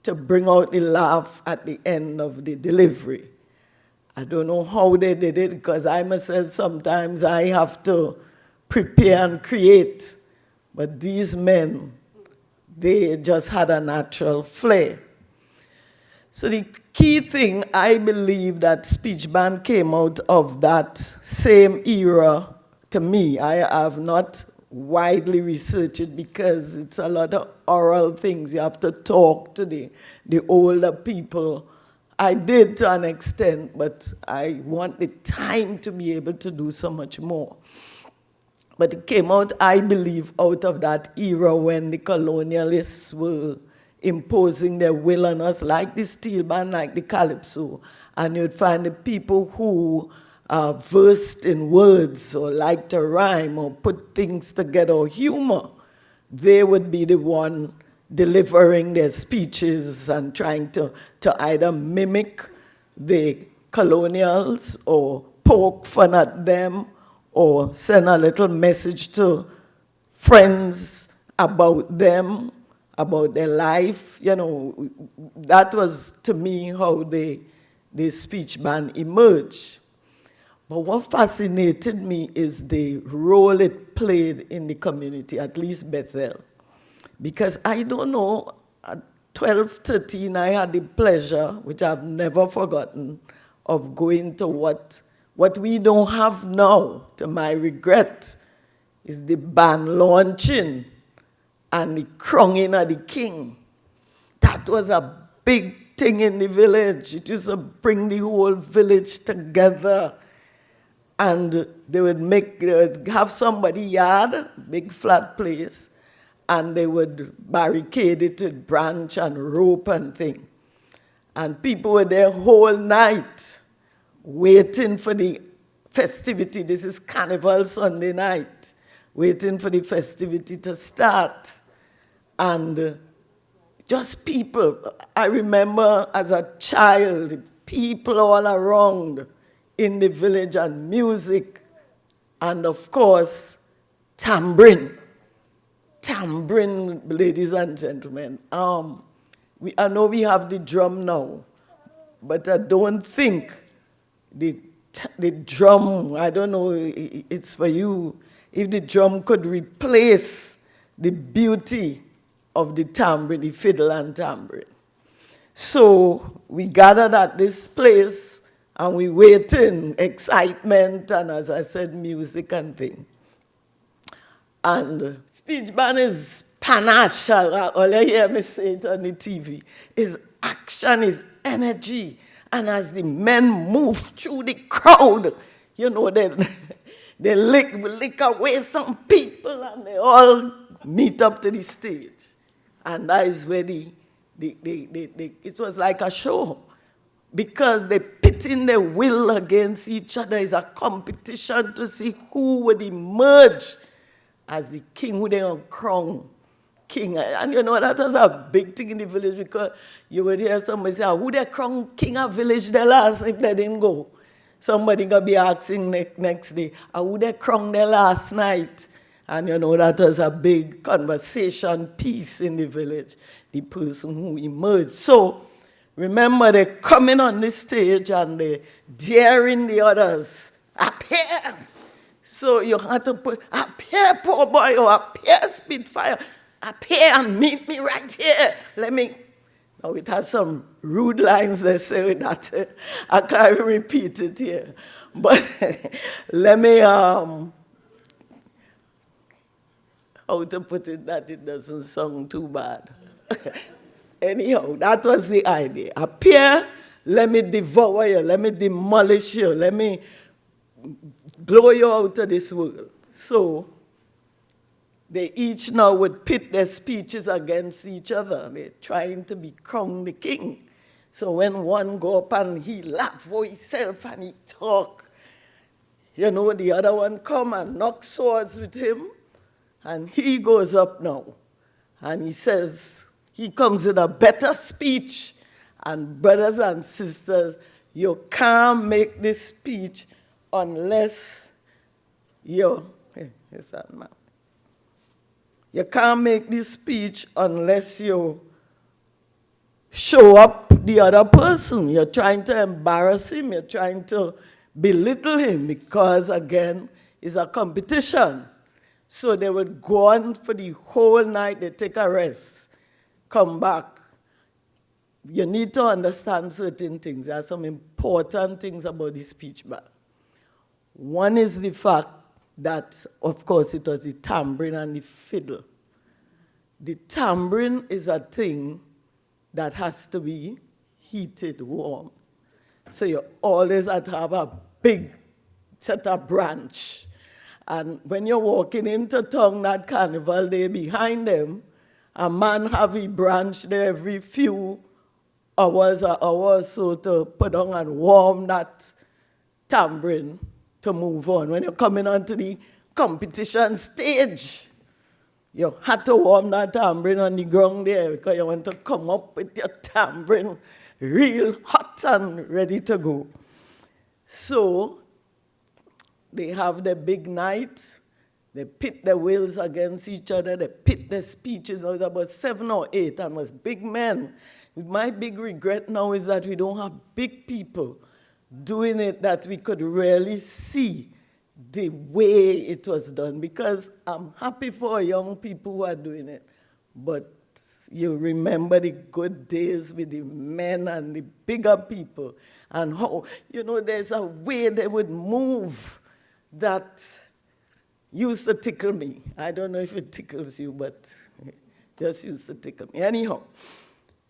to bring out the laugh at the end of the delivery. I don't know how they did it, because I myself sometimes I have to prepare and create. But these men, they just had a natural flair. So the key thing, I believe that speech band came out of that same era to me. I have not widely researched it because it's a lot of oral things. You have to talk to the older people. I did to an extent, but I want the time to be able to do so much more. But it came out, I believe, out of that era when the colonialists were imposing their will on us, like the steel band, like the calypso. And you'd find the people who are versed in words or like to rhyme or put things together or humor, they would be the one delivering their speeches and trying to either mimic the colonials or poke fun at them or send a little message to friends about them, about their life. You know, that was, to me, how the speech band emerged. But what fascinated me is the role it played in the community, at least Bethel. Because I don't know, at 12, 13, I had the pleasure, which I've never forgotten, of going to what we don't have now, to my regret, is the band launching and the crowning of the king. that was a big thing in the village. It used to bring the whole village together. And they would have somebody yard, big flat place, and they would barricade it with branch and rope and thing. And people were there whole night waiting for the festivity. This is Carnival Sunday night, waiting for the festivity to start. And just people. I remember as a child, people all around in the village, and music, and of course, tambrin. Tambrin, ladies and gentlemen. I know we have the drum now, but I don't think the drum, I don't know, it's for you, if the drum could replace the beauty of the tambrin, the fiddle and tambrin. So we gathered at this place, and we waiting, excitement, and as I said, music and thing. And speech band is panache, all you hear me say it on the TV, is action, is energy. And as the men move through the crowd, you know, they lick away some people, and they all meet up to the stage. And that is where it was like a show. Because they pitting their will against each other. Is a competition to see who would emerge as the king, who they on crown king. And you know, that was a big thing in the village, because you would hear somebody say, who they crown king of village the last if they didn't go? Somebody gonna be asking next day, who they crown the last night? And you know, that was a big conversation piece in the village, the person who emerged. So, remember, they're coming on this stage and they're daring the others. Up here! So you have to put, up here, poor boy, or up here, Spitfire. Up here and meet me right here. Let me, now it has some rude lines they say with that. I can't repeat it here. But let me, how to put it that it doesn't sound too bad. Anyhow, that was the idea. Appear, let me devour you, let me demolish you, let me blow you out of this world. So, they each now would pit their speeches against each other. They're trying to be crowned the king. So when one go up and he laugh for himself and he talk, you know, the other one come and knock swords with him, and he goes up now, and he says, he comes with a better speech. And brothers and sisters, you can't make this speech unless you can't make this speech unless you show up the other person. You're trying to embarrass him. You're trying to belittle him, because, again, it's a competition. So they would go on for the whole night. They take a rest, come back. You need to understand certain things. There are some important things about the speech band. One is the fact that, of course, it was the tambrin and the fiddle. The tambrin is a thing that has to be heated, warm. So you always have to have a big set of branch. And when you're walking into town that carnival day, behind them, a man have a branch there every few hours or so to put on and warm that tambrin to move on. When you're coming onto the competition stage, you had to warm that tambrin on the ground there, because you want to come up with your tambrin real hot and ready to go. So they have the big night. They pit their wills against each other. They pit their speeches. There was about 7 or 8, and was big men. My big regret now is that we don't have big people doing it, that we could really see the way it was done. Because I'm happy for young people who are doing it. But you remember the good days with the men and the bigger people. And how, you know, there's a way they would move that used to tickle me. I don't know if it tickles you, but just used to tickle me. Anyhow,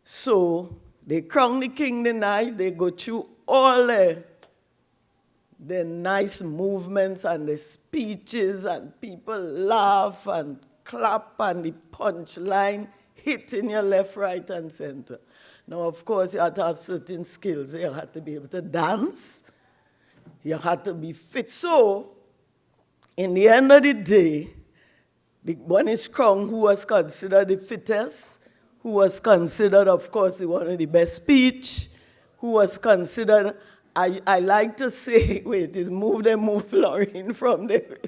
So they crown the king the night, they go through all the nice movements and the speeches, and people laugh and clap, and the punchline hitting your left, right, and center. Now, of course, you had to have certain skills. You had to be able to dance. You had to be fit. So, in the end of the day, the one is crowned who was considered the fittest, who was considered, of course, one of the best speech, who was considered, I like to say, wait, is move Florine from there.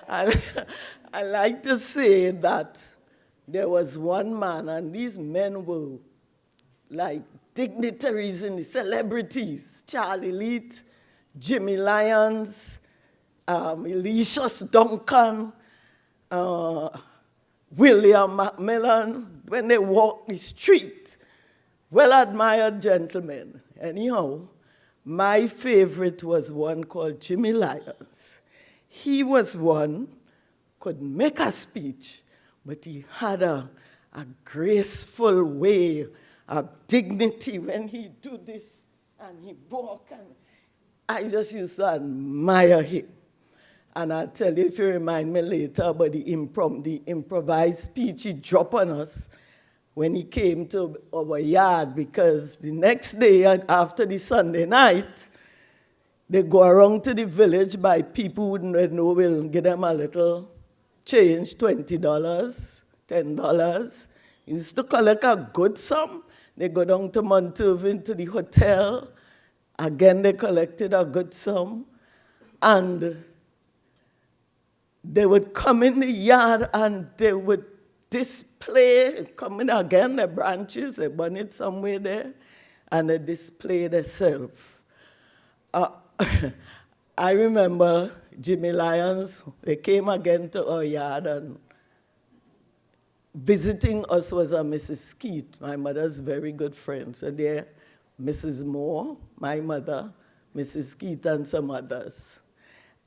I like to say that there was one man, and these men were like dignitaries in the celebrities: Charlie Leet, Jimmy Lyons, Elicious Duncan, William Macmillan. When they walked the street, well-admired gentlemen. Anyhow, my favorite was one called Jimmy Lyons. He was one, could make a speech, but he had a graceful way, a dignity when he do this and he walk, and I just used to admire him. And I'll tell you, if you remind me later about the improvised speech he dropped on us when he came to our yard, because the next day after the Sunday night, they go around to the village by people who don't know, will give them a little change, $20, $10. Used to collect a good sum. They go down to Monturvin to the hotel. Again, they collected a good sum. And they would come in the yard and they would display, come in again, the branches, they burn it somewhere there, and they display themselves. I remember Jimmy Lyons, they came again to our yard, and visiting us was a Mrs. Skeet, my mother's very good friend. So there, Mrs. Moore, my mother, Mrs. Skeet, and some others.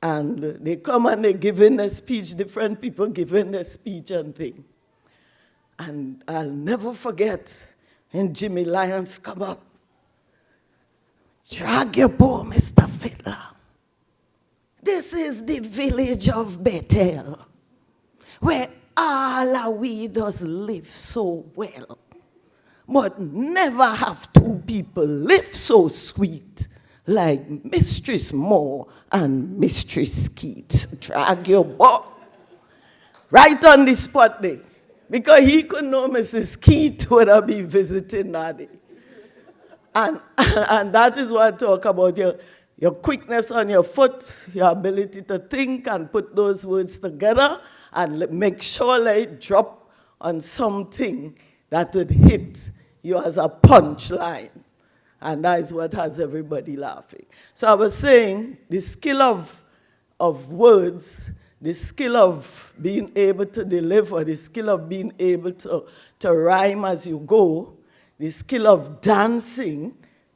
And they come and they give in a speech, different people giving their speech and thing. And I'll never forget when Jimmy Lyons come up. Drag your bow, Mr. Fiddler. This is the village of Bethel, where all our widows live so well. But never have two people live so sweet like Mistress Moore and Mistress Skeet. Drag your bow. Right on the spot there. Because he could know Mrs. Skeet would have been visiting that day. And that is what I talk about, your quickness on your foot, your ability to think and put those words together and make sure they drop on something that would hit you as a punchline. And that is what has everybody laughing. So I was saying the skill of words, the skill of being able to deliver, the skill of being able to rhyme as you go, the skill of dancing,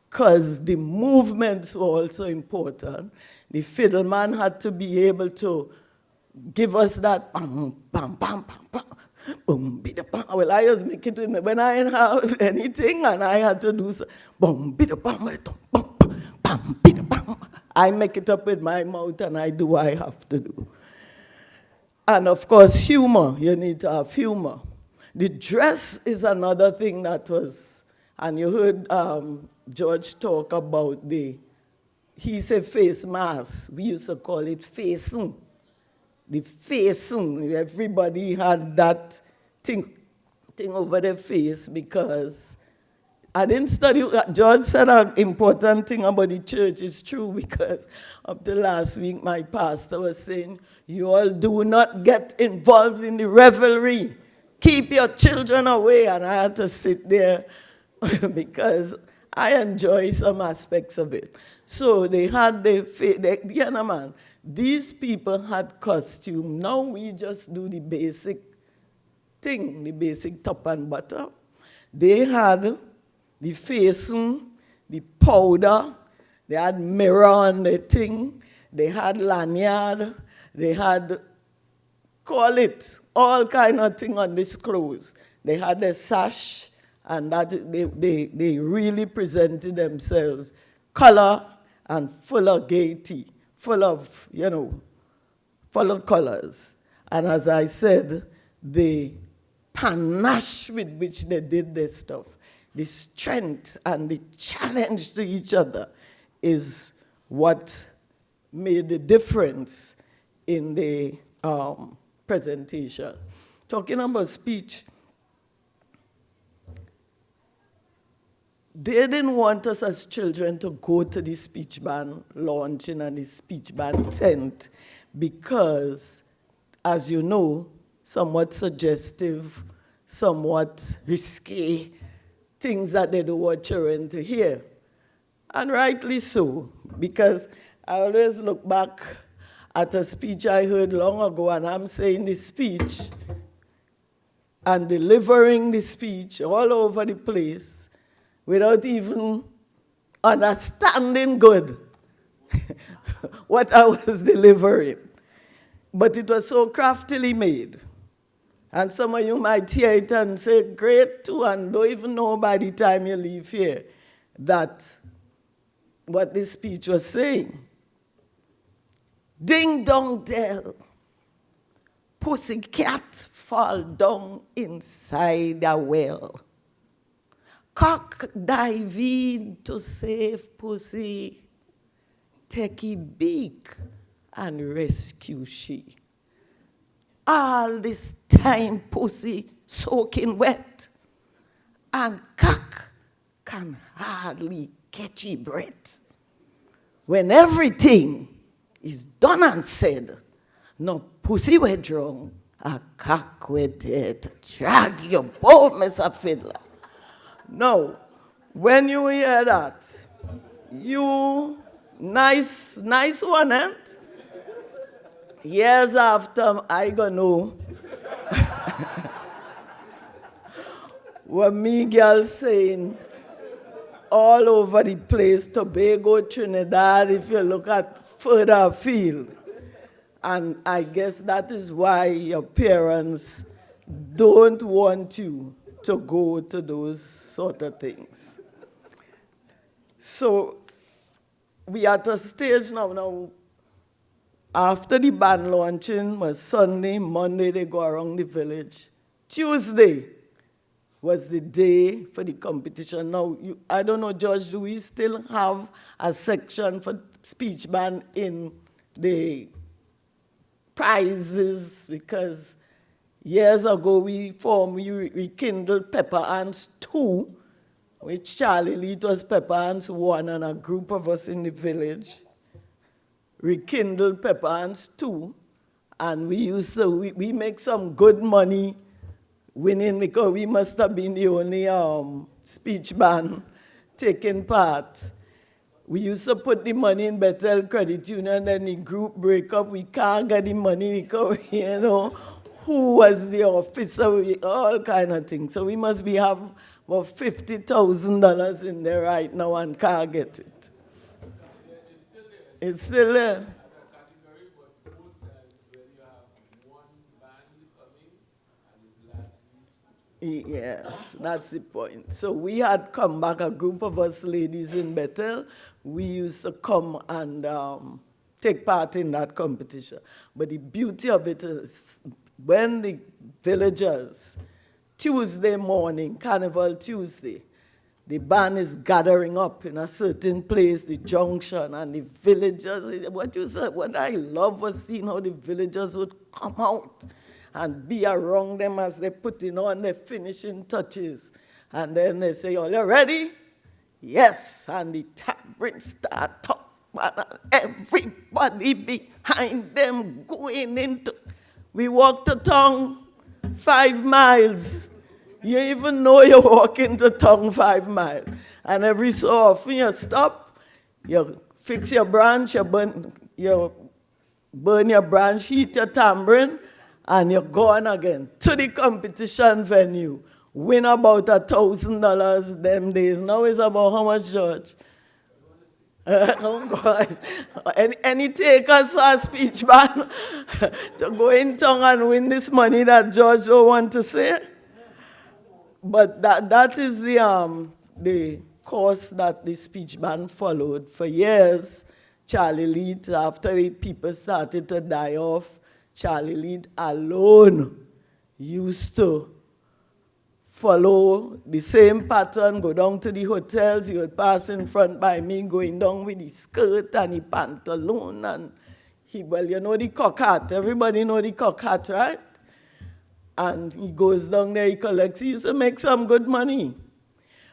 because the movements were also important. The fiddle man had to be able to give us that bam, bam, bam, bam, bam. Well, I was making it when I didn't have anything, and I had to do so. I make it up with my mouth, and I do what I have to do. And of course, humor. You need to have humor. The dress is another thing that was, and you heard George talk about he said face mask. We used to call it facing. The facing, everybody had that thing over their face, because I didn't study. George said an important thing about the church is true, because up to last week my pastor was saying, you all do not get involved in the revelry. Keep your children away. And I had to sit there because I enjoy some aspects of it. So they had man. These people had costume. Now we just do the basic thing, the basic top and bottom. They had the facing, the powder, they had mirror on the thing, they had lanyard, they had, call it, all kind of thing on this clothes. They had a sash, and that they really presented themselves color and full of gaiety, full of, full of colors. And as I said, the panache with which they did this stuff, the strength and the challenge to each other is what made the difference in the presentation. Talking about speech, they didn't want us as children to go to the speech band launching and the speech band tent because, as you know, somewhat suggestive, somewhat risky, things that they don't want children to hear. And rightly so, because I always look back at a speech I heard long ago, and I'm saying the speech and delivering the speech all over the place without even understanding good what I was delivering. But it was so craftily made. And some of you might hear it and say, great too, and don't even know by the time you leave here that what this speech was saying. Ding dong dell, pussycat fall down inside a well. Cock dive in to save pussy, take a beak and rescue she. All this time pussy soaking wet, and cock can hardly catch a breath. When everything is done and said, no pussy were drunk, a cock were dead. Drag your boat, Mr. Fiddler. No, when you hear that, you, nice one, eh? Years after, I gonna know what me girl saying all over the place, Tobago, Trinidad, if you look at further afield. And I guess that is why your parents don't want you to go to those sort of things. So we at a stage now, after the band launching was Sunday, Monday they go around the village. Tuesday was the day for the competition. Now, I don't know, George, do we still have a section for speech band in the prizes? Because years ago we rekindled Pepper Ants 2, which Charlie Lee, it was Pepper Ants 1 and a group of us in the village rekindled Pepper Ants 2, and we make some good money winning because we must have been the only speech band taking part. We used to put the money in Bethel Credit Union, then the group break up. We can't get the money because, who was the officer, all kind of things. So we must have about $50,000 in there right now and can't get it. It's still there. Yes, that's the point. So we had come back, a group of us ladies in Bethel. We used to come and take part in that competition. But the beauty of it is when the villagers, Tuesday morning, Carnival Tuesday, the band is gathering up in a certain place, the junction, and the villagers, what I love was seeing how the villagers would come out and be around them as they're putting on their finishing touches. And then they say, "Are you ready?" Yes, and the Tambrin start up, and everybody behind them going into. We walked the town 5 miles. You even know you're walking the town 5 miles. And every so often you stop, you fix your branch, you burn your branch, heat your tambourine, and you're going again to the competition venue. Win about $1,000 them days. Now it's about how much, George? Oh gosh. Any takers for a speech ban to go in town and win this money that George don't want to say? But that is the course that the speech ban followed. For years, Charlie Lead, after the people started to die off, Charlie Lead alone used to follow the same pattern, go down to the hotels. He would pass in front by me, going down with his skirt and his pantaloon. And well, you know the cock hat. Everybody know the cock hat, right? And he goes down there, he collects. He used to make some good money.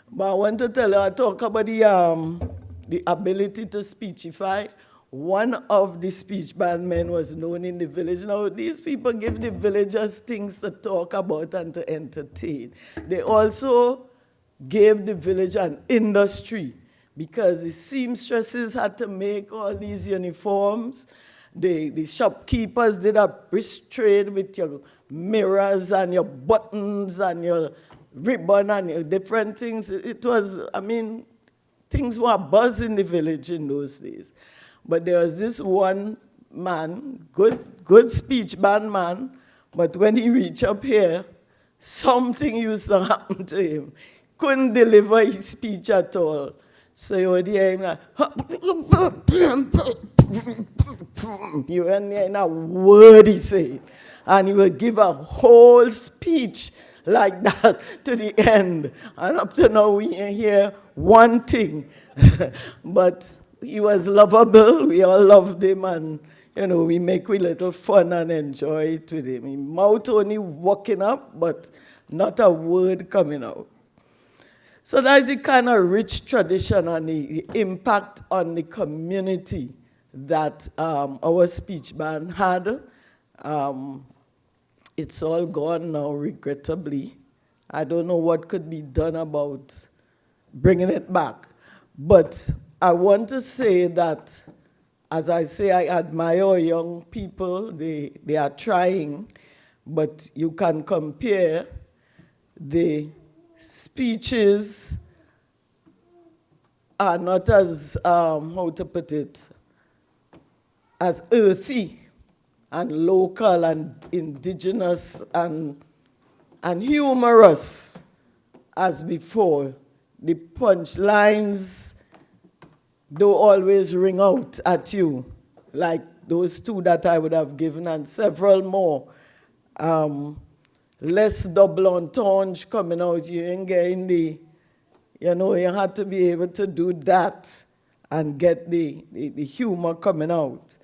But I want to tell you, I talk about the ability to speechify. One of the speech band men was known in the village. Now, these people give the villagers things to talk about and to entertain. They also gave the village an industry because the seamstresses had to make all these uniforms. The shopkeepers did a brisk trade with your mirrors and your buttons and your ribbon and your different things. It was, things were buzz in the village in those days. But there was this one man, good speech band man, but when he reached up here, something used to happen to him. Couldn't deliver his speech at all. So you would hear him like, you wouldn't hear a word he said. And he would give a whole speech like that to the end. And up to now, we hear one thing. But he was lovable. We all loved him. And, we make a little fun and enjoy it with him. His mouth only walking up, but not a word coming out. So that's the kind of rich tradition and the impact on the community that our speech band had. It's all gone now, regrettably. I don't know what could be done about bringing it back. But I want to say that, as I say, I admire young people. They are trying, but you can compare the speeches are not as, how to put it, as earthy and local and indigenous and humorous as before. The punchlines don't always ring out at you, like those two that I would have given and several more. Less double entendre coming out. You ain't getting you had to be able to do that and get the humor coming out.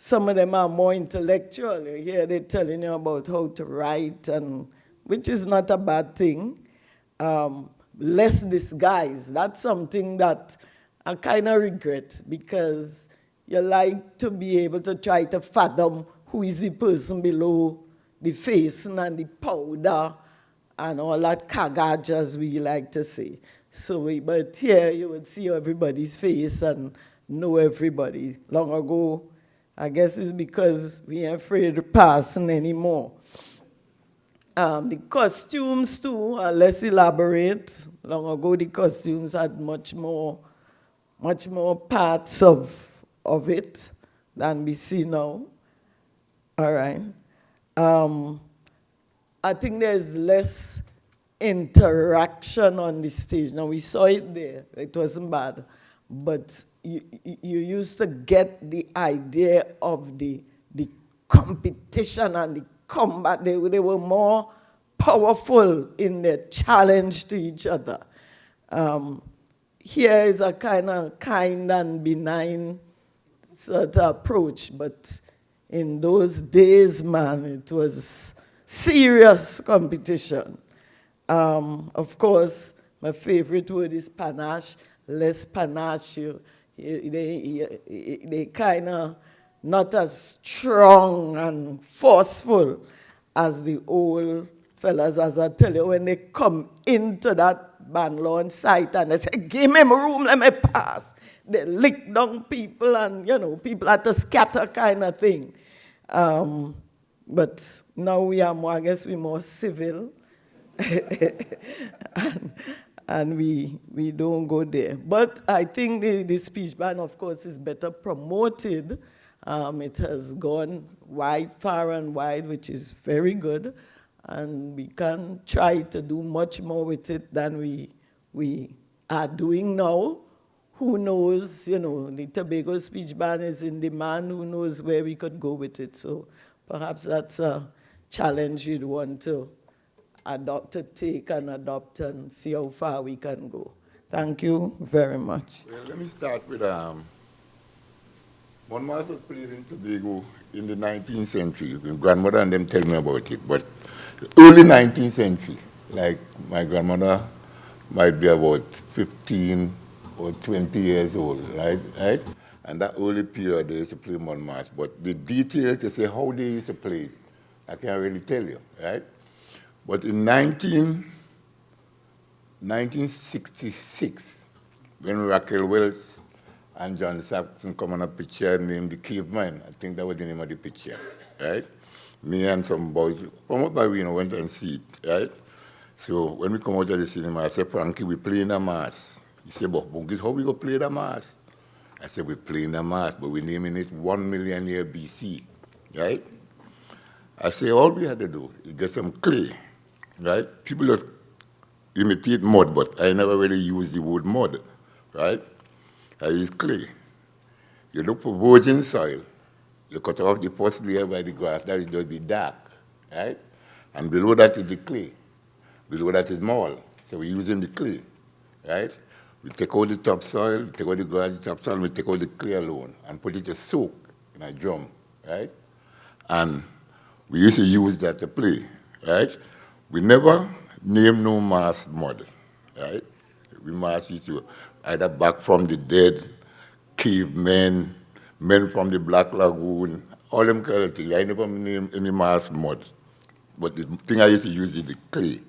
Some of them are more intellectual. Here they're telling you about how to write, which is not a bad thing. Less disguise. That's something that I kind of regret because you like to be able to try to fathom who is the person below the face and the powder and all that caggage, as we like to say. But here you would see everybody's face and know everybody. Long ago, I guess it's because we ain't afraid of passing anymore. The costumes, too, are less elaborate. Long ago, the costumes had much more parts of it than we see now. All right. I think there's less interaction on the stage. Now, we saw it there. It wasn't bad. But you used to get the idea of the competition and the combat. They were more powerful in their challenge to each other. Here is a kind and benign sort of approach, but in those days, man, it was serious competition. Of course, my favorite word is panache. Less panache. They kind of not as strong and forceful as the old fellas, as I tell you, when they come into that band lawn site and they say, give me room, let me pass. They lick down people and, people had to scatter kind of thing. But now we are more, I guess we're more civil. and we don't go there. But I think the speech ban, of course, is better promoted. It has gone wide, far and wide, which is very good. And we can try to do much more with it than we are doing now. Who knows, the Tobago speech ban is in demand. Who knows where we could go with it. So perhaps that's a challenge you'd want to take and adopt and see how far we can go. Thank you very much. Well, let me start with one mass was played in Tobago in the 19th century. My grandmother and them tell me about it, but the early 19th century, like my grandmother might be about 15 or 20 years old, right? And that early period, they used to play one mass. But the detail to say how they used to play it, I can't really tell you, right? But in 1966, when Raquel Wells and John Saxon come on a picture named The Caveman, I think that was the name of the picture, right? Me and some boys from up by Reno went and see it, right? So when we come out of the cinema, I said, Frankie, we playing a mass. He said, but Bungage, how we go play the mass? I said, we're playing the mass, but we're naming it 1 million year BC, right? I say, all we had to do is get some clay, right? People just imitate mud, but I never really use the word mud, right? I use clay. You look for virgin soil. You cut off the first layer by the grass, that is just the dark, right? And below that is the clay. Below that is mold. So we're using the clay, right? We take out the topsoil, take out the grass, the topsoil, and we take out the clay alone and put it to soak in a drum, right? And we used to use that to play, right? We never named no mass mud, right? We mass used to either back from the dead, cavemen, men from the Black Lagoon, all them kind of things. I never named any mass mud. But the thing I used to use is the clay.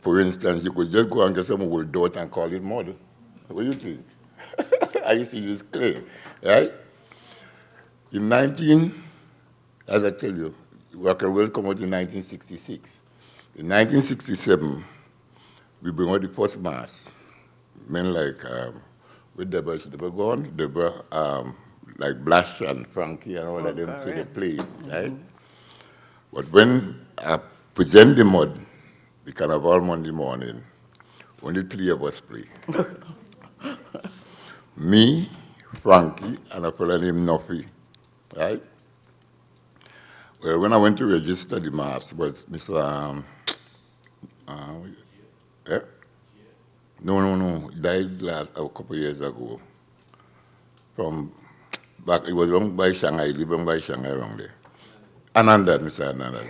For instance, you could just go and get some old dirt and call it mud. What do you think? I used to use clay, right? As I tell you, Rocker will come out in 1966. In 1967, we bring out the first mass. Men like, with Deborah gone, Deborah, like Blash and Frankie and all of them, so they played, right? But when I present the mud, the Carnival Monday morning, only 3 of us play. Me, Frankie, and a fellow named Nuffy, right? Well, when I went to register the mass, was Mr. Yeah? No. He died a couple of years ago. From back, it was wrong by Shanghai, living by Shanghai around there. Ananda, Mr. Ananda.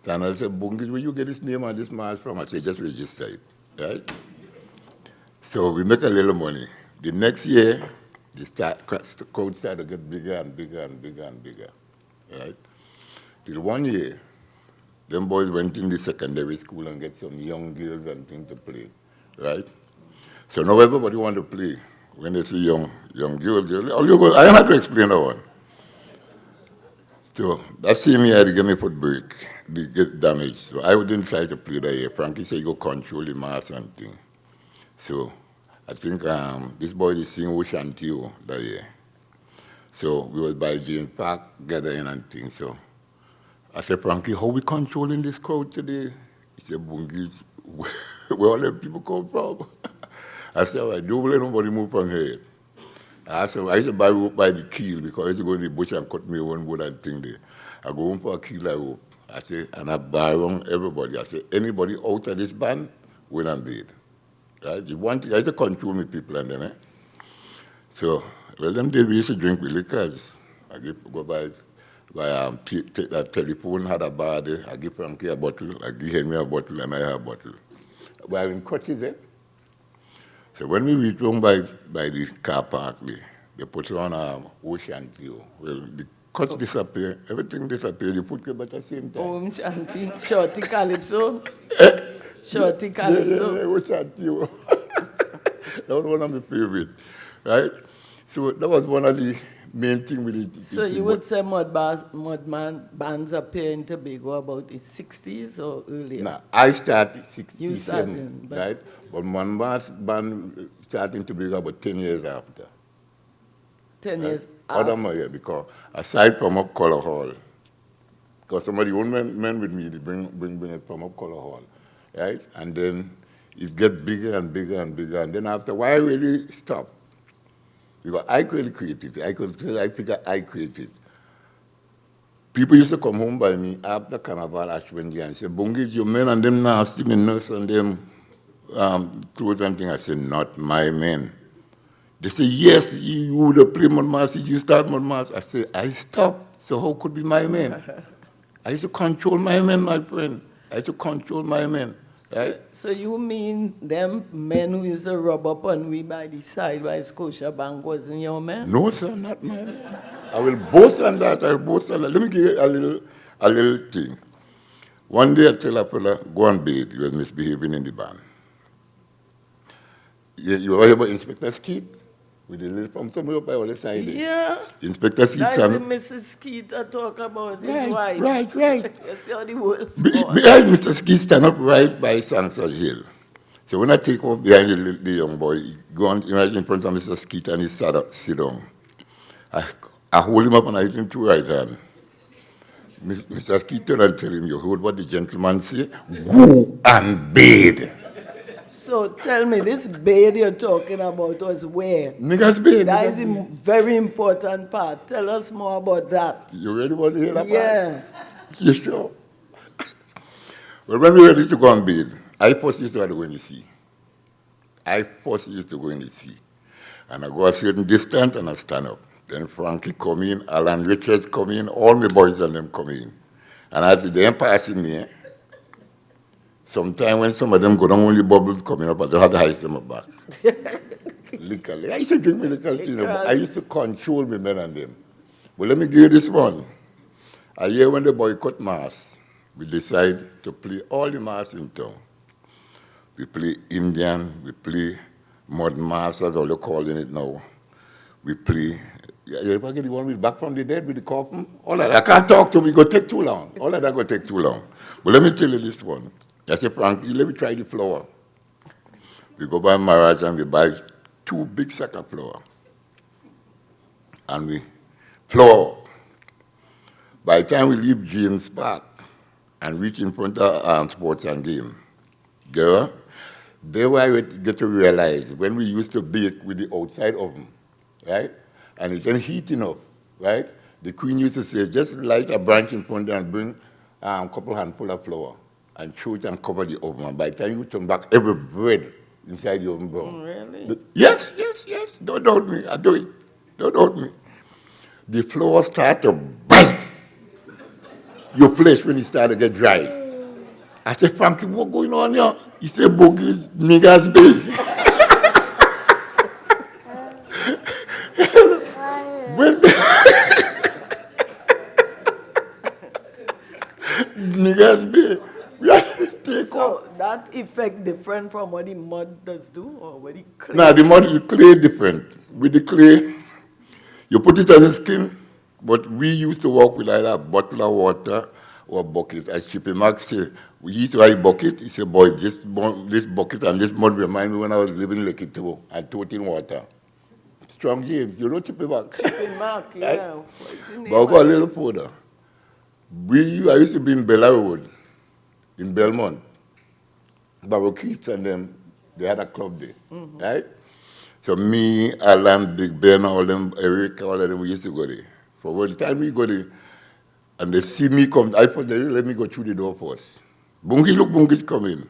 And I said, Bungage, where you get this name and this mass from? I said, just register it, right? So we make a little money. The next year, the crowd started to get bigger and bigger and bigger and bigger, right? Till 1 year, them boys went in the secondary school and get some young girls and things to play, right? So now everybody want to play. When they see young girls, I don't have to explain that one. So that same year, they gave me foot break. They get damaged. So I didn't try to play that year. Frankie said, you go control the mass and thing. So I think this boy is singing Oceantio that year. So we was by Jane Park gathering and things. So I said, Frankie, how we controlling this crowd today? He said, Bungage, where all them people come from? I said, all right, don't let nobody move from here. I used to buy rope by the keel because I used to go in the bush and cut me one wood and thing there. I go home for a keel of rope. I say, and I buy around everybody. I say, anybody out of this band, win and dead. Right? You want to, I used to control me people and then, eh? So, well, them days we used to drink with liquors. I go by take that telephone, had a bar there. I give Frankie a bottle, I give Henry a bottle, and I have a bottle. We're in crutches, eh? So when we reach home by the car park, they put on Ocean View. Well, the cuts disappear, everything disappear, the food came at the same time. Shanty, Shorty Calypso. Shorty Calypso. Yeah, Ocean View. That was one of my favorite, right? So that was one of the main thing with it. So you would say bands appear in Tobago about the 60s or earlier? No, I started 67, You started, but- right? But Mud band starting to be about 10 years after. 10 years Other after. more, because aside from up Color Hall, because some of the old men with me, they bring it from up Color Hall, right? And then it gets bigger and bigger and bigger. And then after a while, I really stopped. Because I really created it. I figure I created. People used to come home by me after Carnival Ashwendi and say, Bungage, your men and them nasty, me nurse and them clothes and things. I said, not my men. They say, yes, you would have played Mud Mass, you start Mud Mass. I say, I stopped, so how could be my men? I used to control my men, my friend. I used to control my men. Right? So you mean them men who used to rub up on we by the side by Scotia Bank wasn't your men? No, sir, not my men. I will boast on that. I will boast on that. Let me give you a little thing. One day I tell a fella, go and bathe. He was misbehaving in the band. You heard about Inspector Skeet? With the little from somewhere up by all the side. Yeah. Inspector Skeet. That's the Mrs. Skeeter talk about his wife. Right. You see how the world's Me, gone. I, Mr. Skeet, stand up right by Sansal Hill. So when I take off behind the young boy, he go on right in front of Mr. Skeet and he sit down. I hold him up and I hit him two right hand. Mr. Skeet turned and tell him, you heard what the gentleman say? Go and bathe. So tell me, this bathe you're talking about was where? Niggas bathe. That is a very important part. Tell us more about that. You really want to hear that Yeah. part? You sure? Well, when we were ready to go and bathe, I first used to go in the sea. And I go a certain distance and I stand up. Then Frankie come in, Alan Richards come in, all the boys and them come in. And as they passing me, sometimes when some of them go down, only bubbles coming up, I just had to ice them up back. Liquor. I used to drink me liquor, you know, but I used to control my men and them. But let me give you this one. A year when the boycott mass, we decide to play all the mass in town. We play Indian, we play Mud Mass, as all they're calling it now. We play, you ever get the one with Back from the Dead with the coffin? All of that, I can't talk to me, it's going to take too long. All of that going to take too long. But let me tell you this one. I said, Frankie, let me try the flour. We go by Maraj and we buy 2 big sacks of flour. And we flour. By the time we leave James Park and reach in front of Sports and Game, there I get to realize when we used to bake with the outside oven, right? And it's then heat enough, right? The queen used to say, just light a branch in front there and bring a couple handful of flour and throw it and cover the oven. And by the time you turn back, every bread inside the oven brown. Really? Yes. Don't doubt me. I do it. Don't doubt me. The flour start to bite your flesh when it start to get dry. I said, Frankie, what's going on here? He said, Boogie, niggas big. Niggas big. So that effect different from what the mud does do, or what the clay? Now, the mud, the clay different. With the clay, you put it on the skin, but we used to work with either a bottle of water or a bucket. As Chippy Max said, we used to have a bucket. He said, boy, this bucket and this mud remind me when I was living in Lake Too and threw it in water. Strong James, you know Chippy Max? Chippy Max, yeah. What's the name But I got a little powder. I used to be in Bella Road, in Belmont. Baroquettes and them, they had a club there, right? So me, Alan, Big Ben, all them, Eric, all of them, we used to go there. For the time we go there, and they see me come, I thought they let me go through the door first. Bungage come in.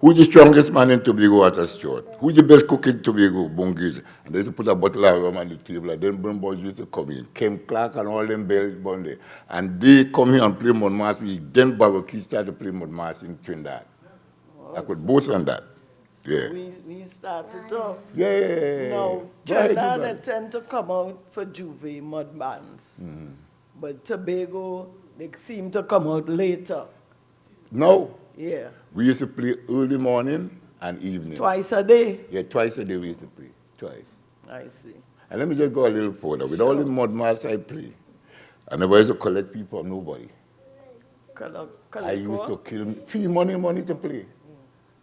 Who's the strongest man in Tobago at a short? Who's the best cook in Tobago? Bungage. And they used to put a bottle of rum on the table, and then Brown boys used to come in. Ken Clark and all them bells born there. And they come here and play Mud Mass. Then Baroquettes started to play Mud Mass in Trinidad. I could boast on that. Yeah. We started off. Yeah. No, Trinidad they tend to come out for Juve mud bands. But Tobago, they seem to come out later. No. Yeah. We used to play early morning and evening. Twice a day? Yeah, twice a day we used to play. Twice. I see. And let me just go a little further. With all the mud mass I play, I never used to collect people from nobody. I used to kill, feel money to play.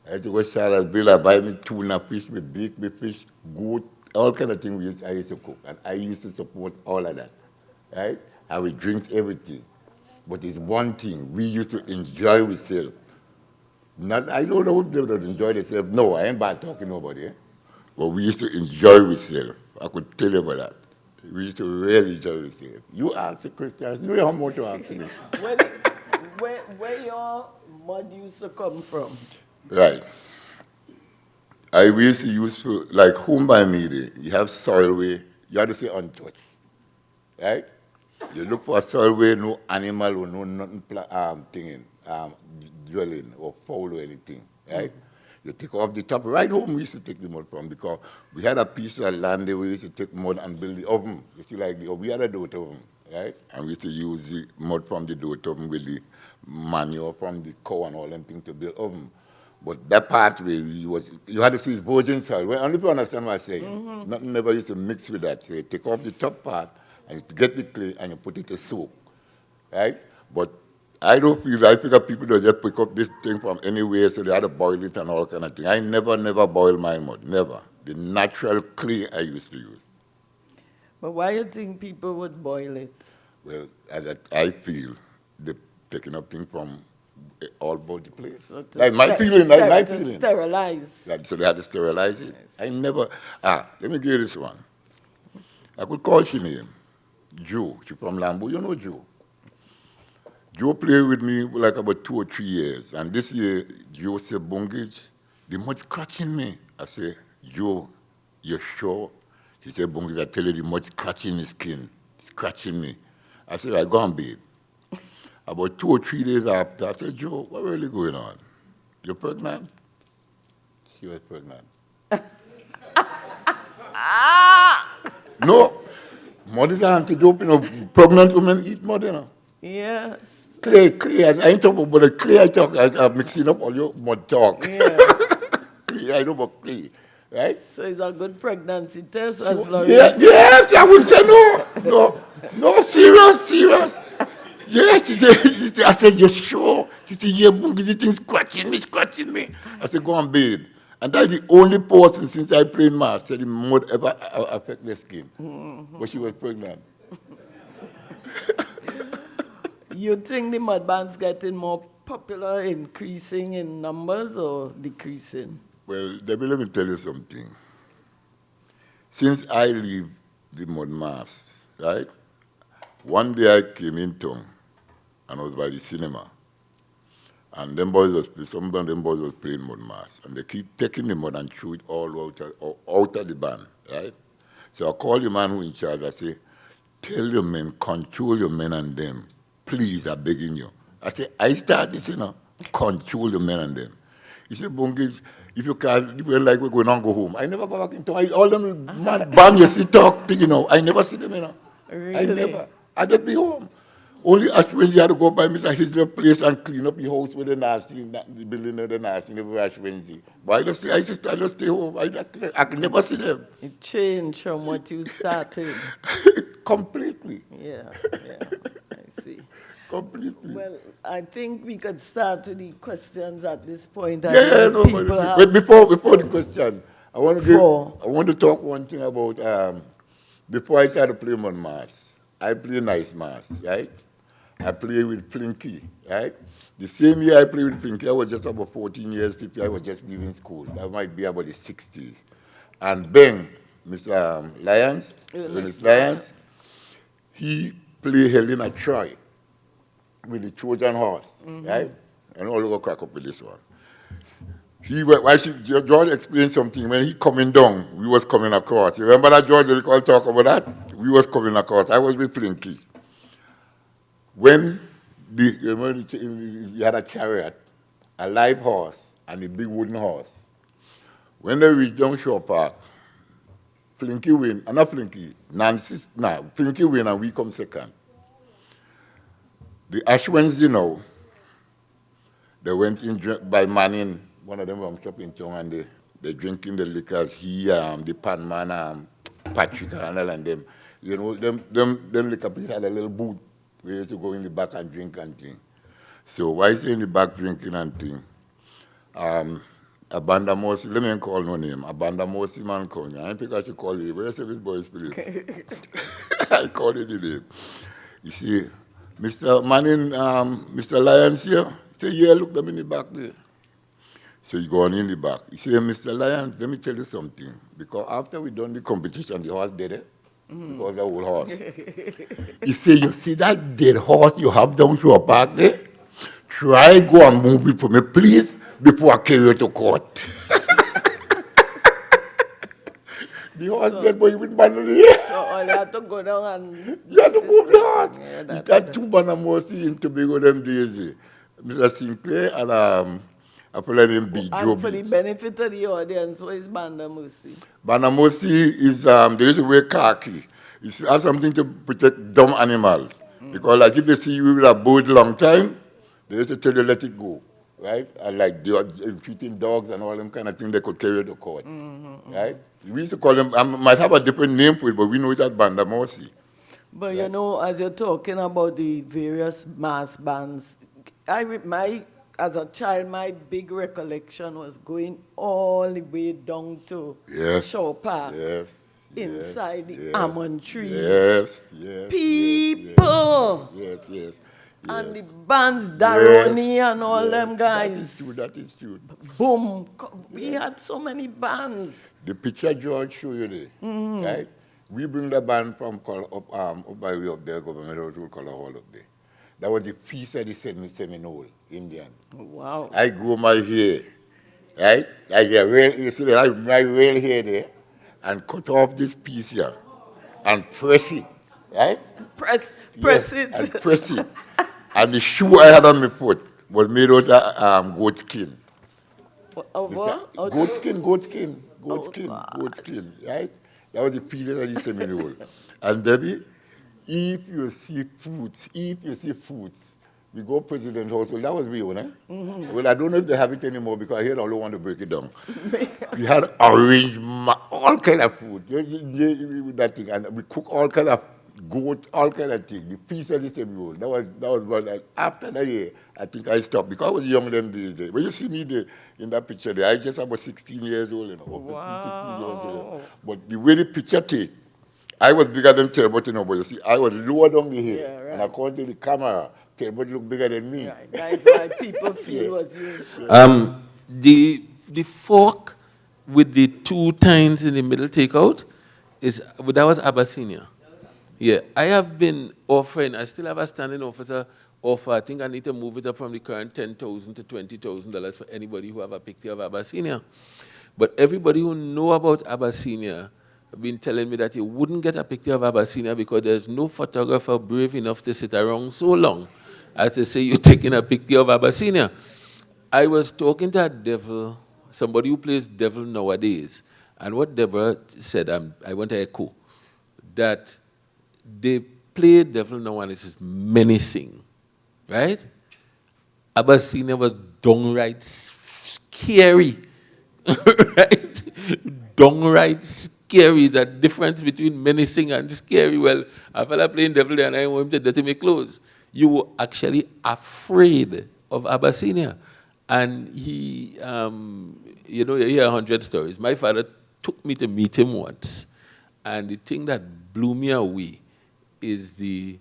I used to go to Charles Bill, I buy me tuna fish, with bake me fish, goat, all kind of things I used to cook. And I used to support all of that, right? I would drink everything. But it's one thing, we used to enjoy ourselves. Not, I don't know if they would enjoy themselves. No, I ain't bad talking nobody. But we used to enjoy ourselves. I could tell you about that. We used to really enjoy ourselves. You ask the Christians, you know how much to ask me. Where your mud used to come from? Right. I used to use, like home by me, you have soil where you have to say untouched. Right? You look for a soil where no animal or no nothing dwelling or fowl or anything. Right? You take off the top. Right home we used to take the mud from because we had a piece of land there we used to take mud and build the oven. You see, like we had a dough oven, right? And we used to use the mud from the dough oven with the manure from the cow and all them things to build oven. But that part where you had to see virgin soil. Well, only if you understand what I'm saying. Nothing never used to mix with that. So you take off the top part and you get the clay and you put it to soak, right? But I don't feel, I think people don't just pick up this thing from anywhere, so they had to boil it and all kind of thing. I never boil my mud, never. The natural clay I used to use. But why do you think people would boil it? Well, I feel they're taking up things from all about the place. So like my feeling. Sterilize. Like, so they had to sterilize it. Yes. I never, let me give you this one. I could call she name, Joe. She from Lambo, you know Joe. Joe played with me for like about 2 or 3 years. And this year, Joe said, Bungage, the mud scratching me. I said, Joe, you're sure? He said, Bungage, I tell you, the mud scratching his skin, scratching me. I said, I go on, babe. About 2 or 3 days after, I said, Joe, what really going on? You're pregnant? She was pregnant. No. Mud is antidote, pregnant women eat mud, Yes. Clay. I ain't talking about the clay. I'm mixing up all your mud talk. Yeah. Clay, I know about clay, right? So it's a good pregnancy test as long as... Yes, I would say no, serious. Yeah, I said, you're sure? She said, yeah, Bungage, thing scratching me. I said, go on, babe. And that's the only person since I played mass said the mud ever affect their skin. But she was pregnant. You think the mud band's getting more popular, increasing in numbers or decreasing? Well, Debbie, let me tell you something. Since I leave the mud mass, right? One day I came in town and I was by the cinema. And some of them boys was playing mud mass. And they keep taking the mud and throw it all out of the band, right? So I called the man who in charge. I say, tell your men, control your men and them. Please, I'm begging you. I say, I start this, control your men and them. He said, Bungage, if you can't, if you're like we're going on, go home. I never go back into all them man, band, you see, talk, thing, I never see them, Really? I never. I just be home. Only Ashwin, you had to go by Mr. His place and clean up the house with the nasty, the building of the nasty, every Ashwin. But I just stay home. I can never see them. It changed from what you started. Completely. Yeah, I see. Completely. Well, I think we could start with the questions at this point. Wait, before the question, I want to talk one thing about, before I started to play mud mass, I play nice mass, right? I play with Plinky, right? The same year I played with Plinky, I was just about 14 years, 15, I was just leaving school. That might be about the 60s. And Ben, Mr. Lyons, he played Helena Troy with the Trojan horse, right? And all over crack up with this one. George explained something. When he coming down, we was coming across. You remember that, George? We all talk about that? We was coming across. I was with Plinky. When you had a chariot, a live horse, and a big wooden horse. When they reached Junction Park, Plinky win, not Plinky, Plinky win and we come second. The Ashwins, they went in by Manning, one of them from shopping town, and they drinking the liquors. The pan man, Patrick and all and them. You know, them liquor people had a little booth where you used to go in the back and drink and thing. So why is he in the back drinking and thing? Abanda Mosi, let me call no name. Abanda Mosi man call me. I think I should call you. Where's this boy's place? I called it the name. You see, Mr. Manning, Mr. Lyons here. He said, yeah, look them in the back there. So you go on in the back. He said, Mr. Lyons, let me tell you something. Because after we done the competition, the horse dead, because the old horse. He said, you see that dead horse you have down to a park there? Try go and move it for me, please, before I carry you to court. The horse dead, but you wouldn't bundle it. So all you have to go down and... You have to move the horse. Yeah, It's that two Banamosi in Tobago them days. Mr. Sinclair and a fellow named B. And for the benefit of the audience, what is Bandamusi? Banamosi is, they used to wear khaki. It has something to protect dumb animals. Because like if they see you with a boat long time, they used to tell you let it go, right? And like they are treating dogs and all them kind of things, they could carry to court, right? We used to call them, might have a different name for it, but we know it as Bandamosi. But right? You know, as you're talking about the various mass bands, as a child, my big recollection was going all the way down to Shaw Park. Inside the almond trees. Yes. People. Yes. And the bands, Daroni and all them guys. That is true. Boom. We had so many bands. The picture George showed you there, right? We bring the band from up by way up there, Government Road, Color Hall up there. That was the piece of the Seminole Indian. Wow. I grow my hair, right? I get you see that my real hair there, and cut off this piece here, and press it, right? Press it. And press it. And the shoe I had on my foot was made out of goat skin. What? Goat skin, right? That was the piece of the Seminole. And Debbie, if you see fruits, we go President House. Well, that was real, eh? Well, I don't know if they have it anymore because I hear all want to break it down. We had orange, all kind of food. That thing, and we cook all kind of goat, all kind of things. The piece of the Seminole. That was one. After that year, I think I stopped because I was young then these days. When you see me in that picture there, I just about 16 years old, 15, 16 years old. But the way the picture take, I was bigger than Talbot, but you see, I was lower down the hill. Right. And according to the camera, Talbot looked bigger than me. Right. That's why people feel was you. The fork with the two tines in the middle takeout, that was Abyssinia. Yeah, I have been offering, I still have a standing offer. I think I need to move it up from the current $10,000 to $20,000 for anybody who have a picture of Abyssinia. But everybody who know about Abyssinia have been telling me that you wouldn't get a picture of Abyssinia because there's no photographer brave enough to sit around so long as to say you're taking a picture of Abyssinia. I was talking to a devil, somebody who plays devil nowadays, and what Deborah said, I want to echo, that they play devil now and it is menacing, right? Abyssinia was downright scary, right? Downright scary. The difference between menacing and scary. Well, a fella playing devil there and I want him to dirty my clothes. You were actually afraid of Abyssinia. And he, you hear 100 stories. My father took me to meet him once. And the thing that blew me away is the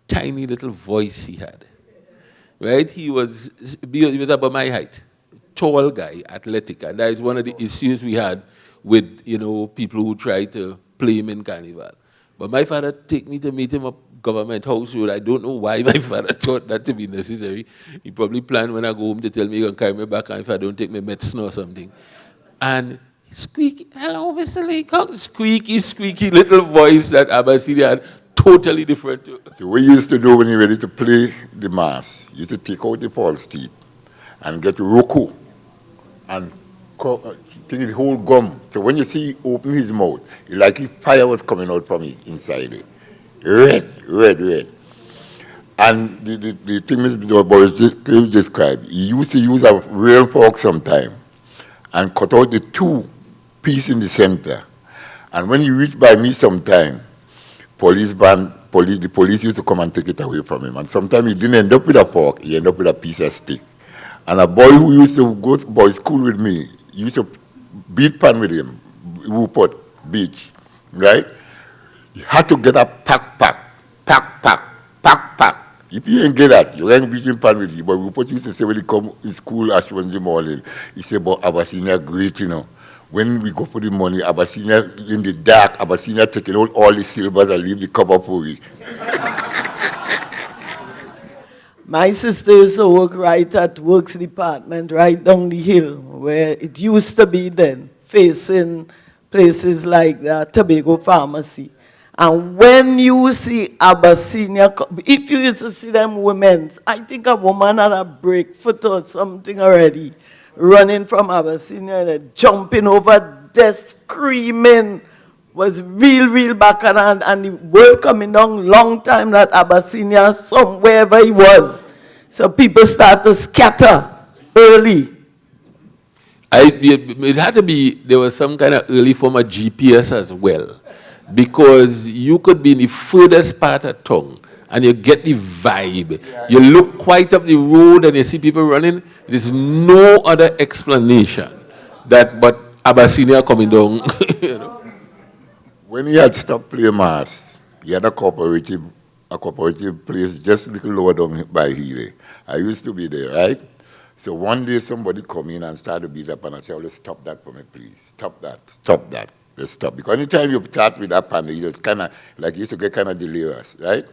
tiny little voice he had. Right? He was about my height. Tall guy, athletic. And that is one of the issues we had with, people who try to play him in Carnival. But my father took me to meet him at Government House Road. I don't know why my father thought that to be necessary. He probably planned when I go home to tell me he's going to carry me back and if I don't take my medicine or something. And squeaky, hello, Mr. Leacock. Squeaky little voice that Abyssinia had, totally different. So what you used to do when you're ready to play the mass, you used to take out the false teeth and get Roku and take the whole gum. So when you see he open his mouth, it's like if fire was coming out from inside it. Red. And the thing Mr. Boris described, he used to use a real fork sometime and cut out the two pieces in the center And when you reach by me sometime, the police used to come and take it away from him. And sometimes he didn't end up with a fork, he ended up with a piece of stick. And a boy who used to go to boys' school with me, used to beat pan with him, Rupert Beach, right? You had to get a pack. If you ain't get that, you ain't beating pan with you. But Rupert used to say when he come in school as in the morning, he said, but Abyssinia great, you know. When we go for the money, Abyssinia in the dark, Abyssinia taking out all the silvers and leave the cover for we. My sister used to work right at Works Department, right down the hill, where it used to be then, facing places like the Tobago Pharmacy. And when you see Abyssinia, if you used to see them women, I think a woman had a break foot or something already, running from Abyssinia and jumping over desks, screaming, was real backward, and the word coming down long time that Abyssinia, wherever he was. So people start to scatter early. It had to be, there was some kind of early form of GPS as well. Because you could be in the furthest part of town and you get the vibe. Yeah. You look quite up the road and you see people running. There's no other explanation that but Abyssinia coming down. You know? When he had stopped playing mass, he had a cooperative place just a little lower down by here. I used to be there, right? So one day somebody come in and started to beat up and I said, well, stop that for me, please. Stop that. Let's stop. Because anytime you start with that panel, it's kind of like you used to get kind of delirious, right?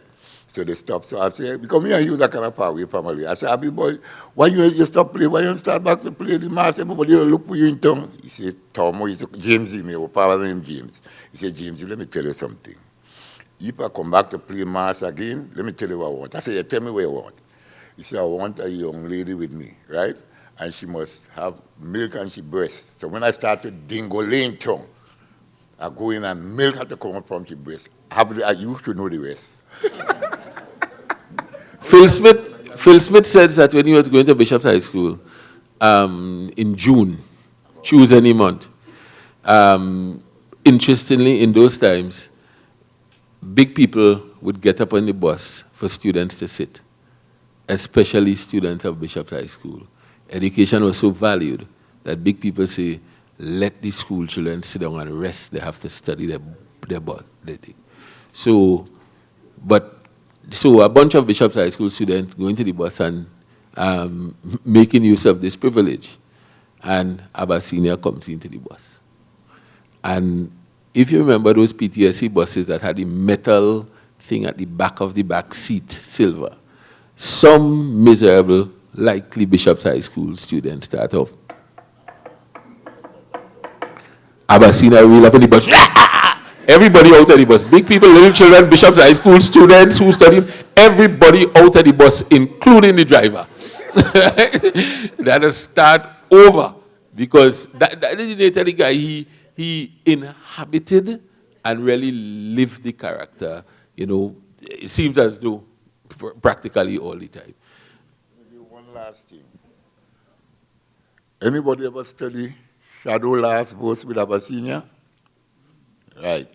So they stop. So I said, because me and you that kind of far away family. I said, Abby boy, why you stop playing? Why you don't start back to play the mass? Everybody will look for you in town. He said, Tom, James, our father named James. He said, James, let me tell you something. If I come back to play mass again, let me tell you what I want. I said, yeah, tell me what you want. He said, I want a young lady with me, right? And she must have milk and she breast. So when I start to dingo lane tongue, I go in and milk had to come out from your breast. I used to know the rest. Phil Smith said that when he was going to Bishop's High School in June, choose any month. Interestingly, in those times, big people would get up on the bus for students to sit, especially students of Bishop's High School. Education was so valued that big people say, let the school children sit down and rest. They have to study their thing. So a bunch of Bishop's High School students going to the bus and making use of this privilege. And Abyssinia comes into the bus. And if you remember those PTSD buses that had the metal thing at the back of the back seat, silver, some miserable, likely Bishop's High School students start off. Abyssinia wheel up in the bus. Everybody out of the bus. Big people, little children, Bishop's High School students who study, everybody out of the bus, including the driver. That'll start over. Because that the guy, he inhabited and really lived the character. You know, it seems as though practically all the time. Maybe one last thing. Anybody ever study Shadow last verse with Abyssinia? Right.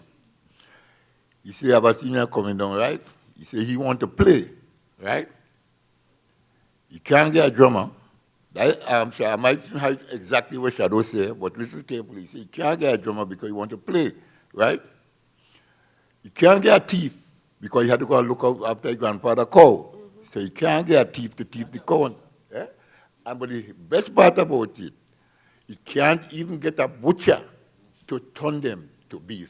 You see Abyssinia coming down, right? You say he want to play, right? He can't get a drummer. I'm sure I might have exactly what Shadow said, but listen carefully. He say he can't get a drummer because he want to play, right? He can't get a thief because he had to go and look out after his grandfather cow. So he can't get a thief to thief the cow. Eh? But the best part about it, he can't even get a butcher to turn them to beef.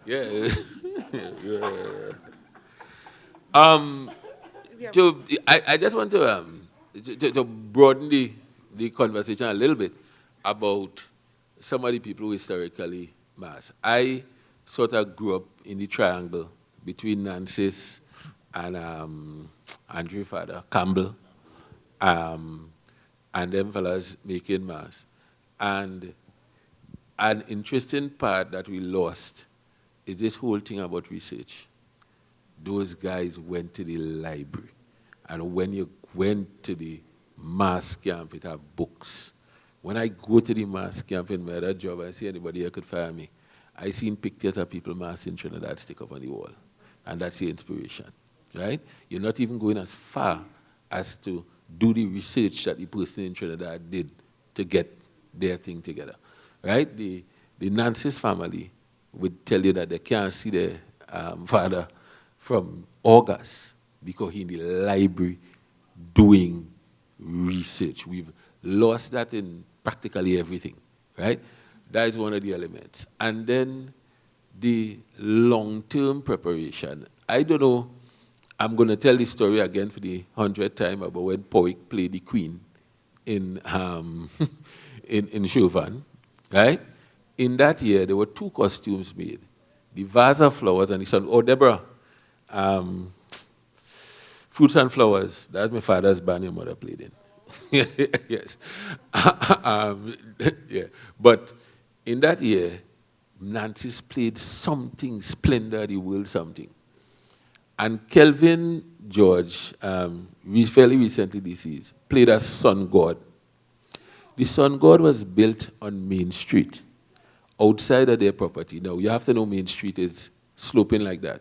Yeah. I just want to broaden the conversation a little bit about some of the people who historically mass. I sort of grew up in the triangle between Nancy's and Andrew Father, Campbell, and them fellas making mass. And an interesting part that we lost is this whole thing about research. Those guys went to the library. And when you went to the mass camp, it had books. When I go to the mass camp in my other job, I see anybody here could fire me. I seen pictures of people mass in Trinidad stick up on the wall. And that's your inspiration, right? You're not even going as far as to do the research that the person in Trinidad did to get their thing together, right? The Nancy's family would tell you that they can't see their father from August because he's in the library doing research. We've lost that in practically everything, right? That is one of the elements. And then the long-term preparation. I don't know, I'm going to tell the story again for the 100th time about when Powick played the Queen in in Chauvin, right? In that year, there were 2 costumes made. The vase of flowers and the sun. Oh, Deborah, Fruits and Flowers. That's my father's band your mother played in. Yes. Yeah. But in that year, Nancy's played something, Splendor, the World something. And Kelvin George, fairly recently deceased, played as Sun God. The Sun God was built on Main Street, outside of their property. Now, you have to know Main Street is sloping like that.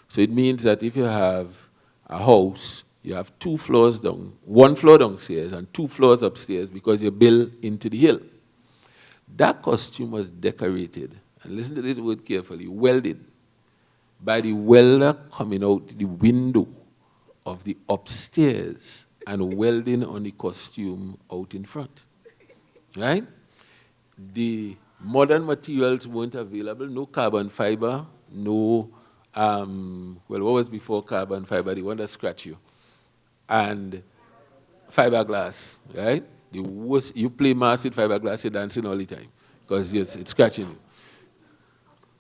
So it means that if you have a house, you have 2 floors down, 1 floor downstairs and 2 floors upstairs because you build into the hill. That costume was decorated, and listen to this word carefully, welded, by the welder coming out the window of the upstairs and welding on the costume out in front, right? The modern materials weren't available, no carbon fiber, no, well, what was before carbon fiber, the one that scratch you, and fiberglass, right? The worst, you play mass with fiberglass, you're dancing all the time, because yes, it's scratching you.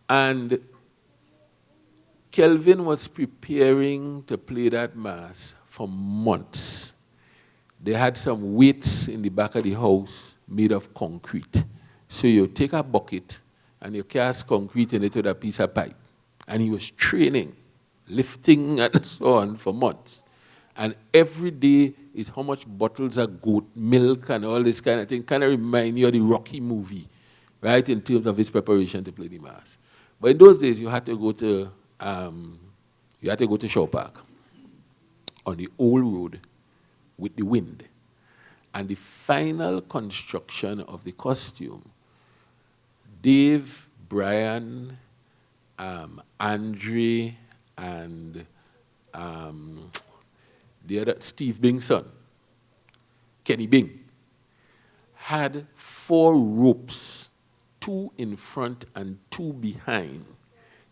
And Kelvin was preparing to play that mass for months. They had some weights in the back of the house made of concrete. So you take a bucket and you cast concrete in it with a piece of pipe. And he was training, lifting and so on for months. And every day is how much bottles of goat milk and all this kind of thing. Kind of remind you of the Rocky movie, right, in terms of his preparation to play the mass. But in those days, you had to go to Shaw Park on the old road with the wind. And the final construction of the costume, Dave, Brian, Andre, and the other, Steve Bing's son, Kenny Bing, had 4 ropes, 2 in front and 2 behind,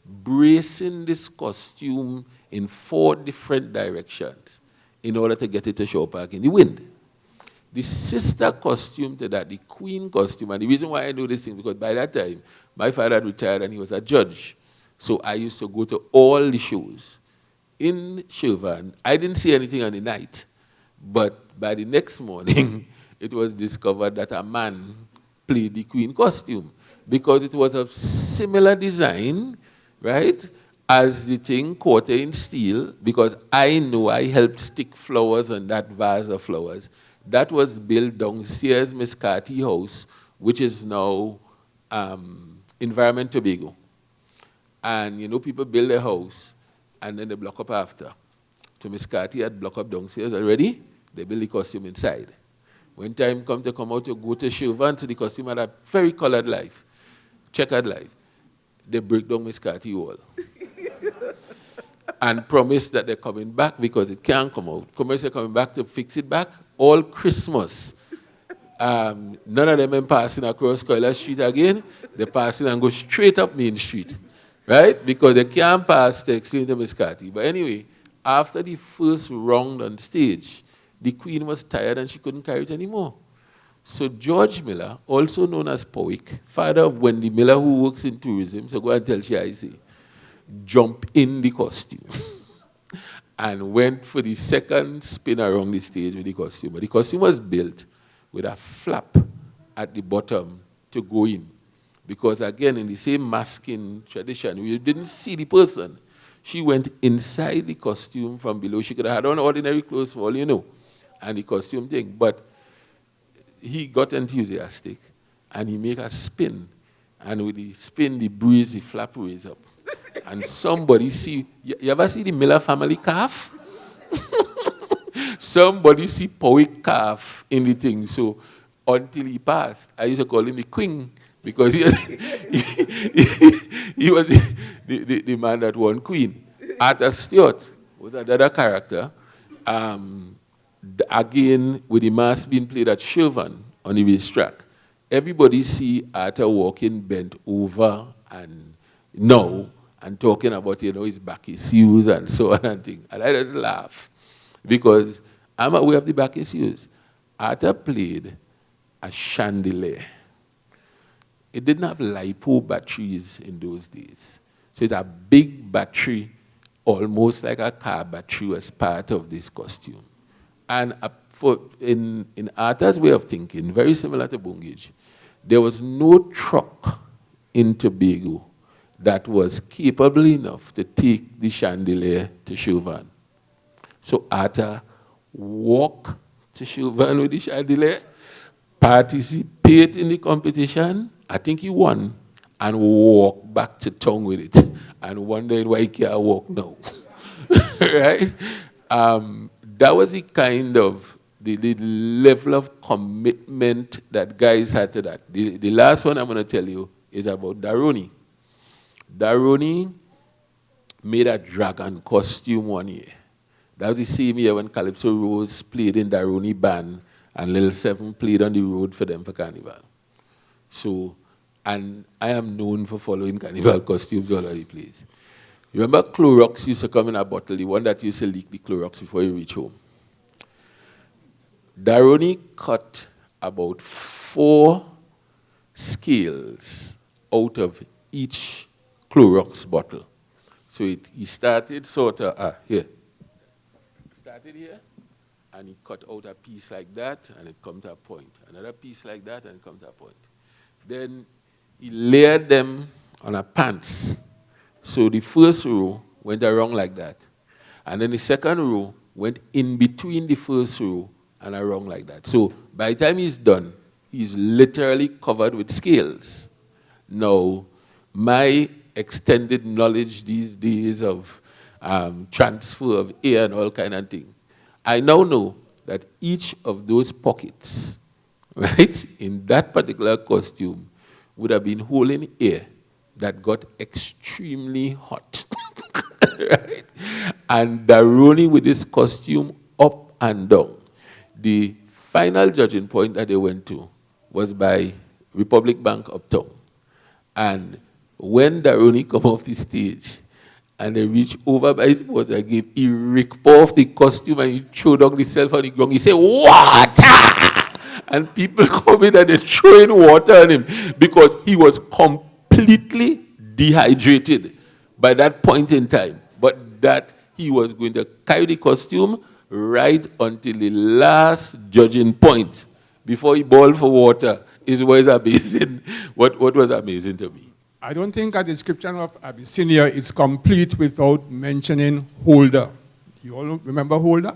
bracing this costume in 4 different directions in order to get it to Shaw Park in the wind. The sister costume to that, the Queen costume, and the reason why I know this thing, because by that time, my father had retired and he was a judge. So I used to go to all the shows. In Chauvin, I didn't see anything on the night, but by the next morning, it was discovered that a man played the Queen costume because it was of similar design, right, as the thing, quarter in steel, because I know I helped stick flowers on that vase of flowers. That was built downstairs Miss Carty house, which is now Environment Tobago. And, you know, people build a house, and then they block up after. So Miss Carty had blocked up downstairs already. They build the costume inside. When time come out to go to Chauvin, so the costume had a very colored life, checkered life. They break down Miss Carty wall. And promise that they're coming back because it can't come out. Commerce coming back to fix it back all Christmas. None of them are passing across Coiler Street again. They're passing and go straight up Main Street. Right? Because they can't pass to explain to Miss Carty. But anyway, after the first round on stage, the Queen was tired and she couldn't carry it anymore. So George Miller, also known as Powick, father of Wendy Miller, who works in tourism, so go and tell she I say, jumped in the costume and went for the second spin around the stage with the costume. But the costume was built with a flap at the bottom to go in. Because again, in the same masking tradition, we didn't see the person. She went inside the costume from below. She could have had on ordinary clothes for all you know, and the costume thing. But he got enthusiastic, and he make a spin. And with the spin, the breeze, the flap raise up. And somebody see, you ever see the Miller family calf? Somebody see poet calf in the thing. So until he passed, I used to call him the queen, because he was the man that won Queen. Arthur Stewart was another character. Again, with the mass being played at Chauvin on the racetrack, everybody see Arthur walking bent over and talking about, his Bacchus use and so on and things. And I just laugh because I'm aware of the Bacchus use. Arthur played a chandelier. It didn't have LiPo batteries in those days. So it's a big battery, almost like a car battery, as part of this costume. And in Arthur's way of thinking, very similar to Bungage, there was no truck in Tobago that was capable enough to take the chandelier to Chauvin. So Arthur walked to Chauvin with the chandelier, participate in the competition, I think he won, and walked back to town with it, and wondering why he can't walk now. Right? That was the kind of the level of commitment that guys had to that. The last one I'm going to tell you is about Daroni. Daroni made a dragon costume one year. That was the same year when Calypso Rose played in Daroni band and Little Seven played on the road for them for Carnival. So, and I am known for following Carnival costumes all over the place. You remember Clorox used to come in a bottle, the one that used to leak the Clorox before you reach home. Daroni cut about 4 scales out of each Clorox bottle. So he started sort of, here. Started here, and he cut out a piece like that, and it comes to a point. Another piece like that, and it comes to a point. Then he layered them on a pants. So the first row went around like that. And then the second row went in between the first row and around like that. So by the time he's done, he's literally covered with scales. Now, my extended knowledge these days of transfer of air and all kind of thing, I now know that each of those pockets, right, in that particular costume would have been holding air that got extremely hot. Right? And Daroni with this costume up and down. The final judging point that they went to was by Republic Bank Uptown. And when Daroni come off the stage and they reach over by his water gate, he ripped off the costume and he threw down himself on the ground. He said, "Water!" And people come in and they're throwing water on him because he was completely dehydrated by that point in time. But that he was going to carry the costume right until the last judging point before he bawled for water is what is amazing. What was amazing to me. I don't think a description of Abyssinia is complete without mentioning Holder. You all remember Holder?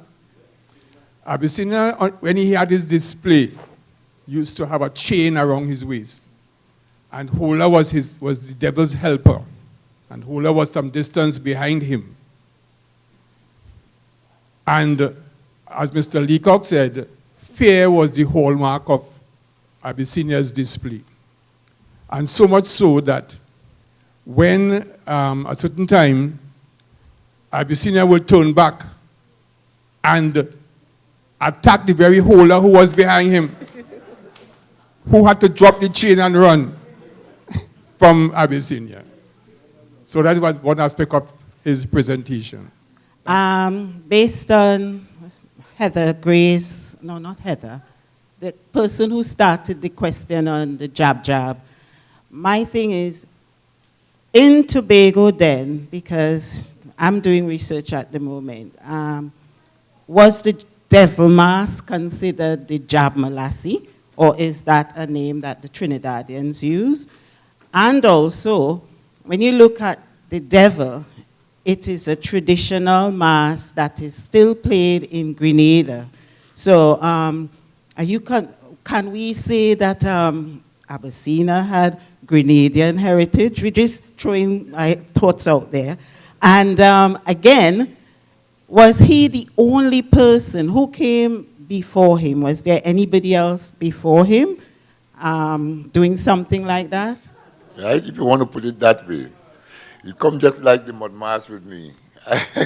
Abyssinia, when he had his display, used to have a chain around his waist. And Holder was the devil's helper. And Holder was some distance behind him. And as Mr. Leacock said, fear was the hallmark of Abyssinia's display. And so much so that when at a certain time, Abyssinia would turn back and attack the very Holder who was behind him, who had to drop the chain and run from Abyssinia. So that was one aspect of his presentation. Based on Heather Gray's, no, not Heather, the person who started the question on the jab, my thing is, in Tobago then, because I'm doing research at the moment, was the devil mask considered the jab molassie, or is that a name that the Trinidadians use? And also, when you look at the devil, it is a traditional mask that is still played in Grenada. So can we say that Abyssinia had Grenadian heritage? We're just throwing my thoughts out there. And again, was he the only person who came before him? Was there anybody else before him doing something like that? Right, if you want to put it that way. It comes just like the mud mass with me.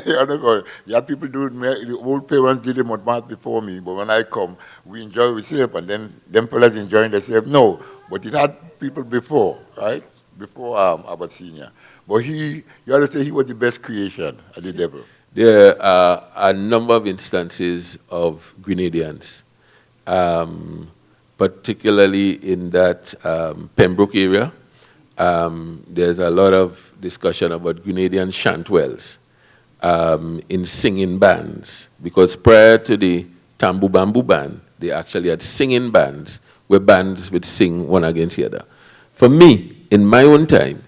You have people do it, the old parents did the mud mass before me, but when I come, we enjoy ourselves, and then them fellas enjoying themselves. No, but it had people before, right? Before Abyssinia. But you have to say he was the best creation of the devil. There are a number of instances of Grenadians, particularly in that Pembroke area. There's a lot of discussion about Grenadian chantwells in singing bands, because prior to the Tambu Bamboo band, they actually had singing bands where bands would sing one against the other. For me, in my own time,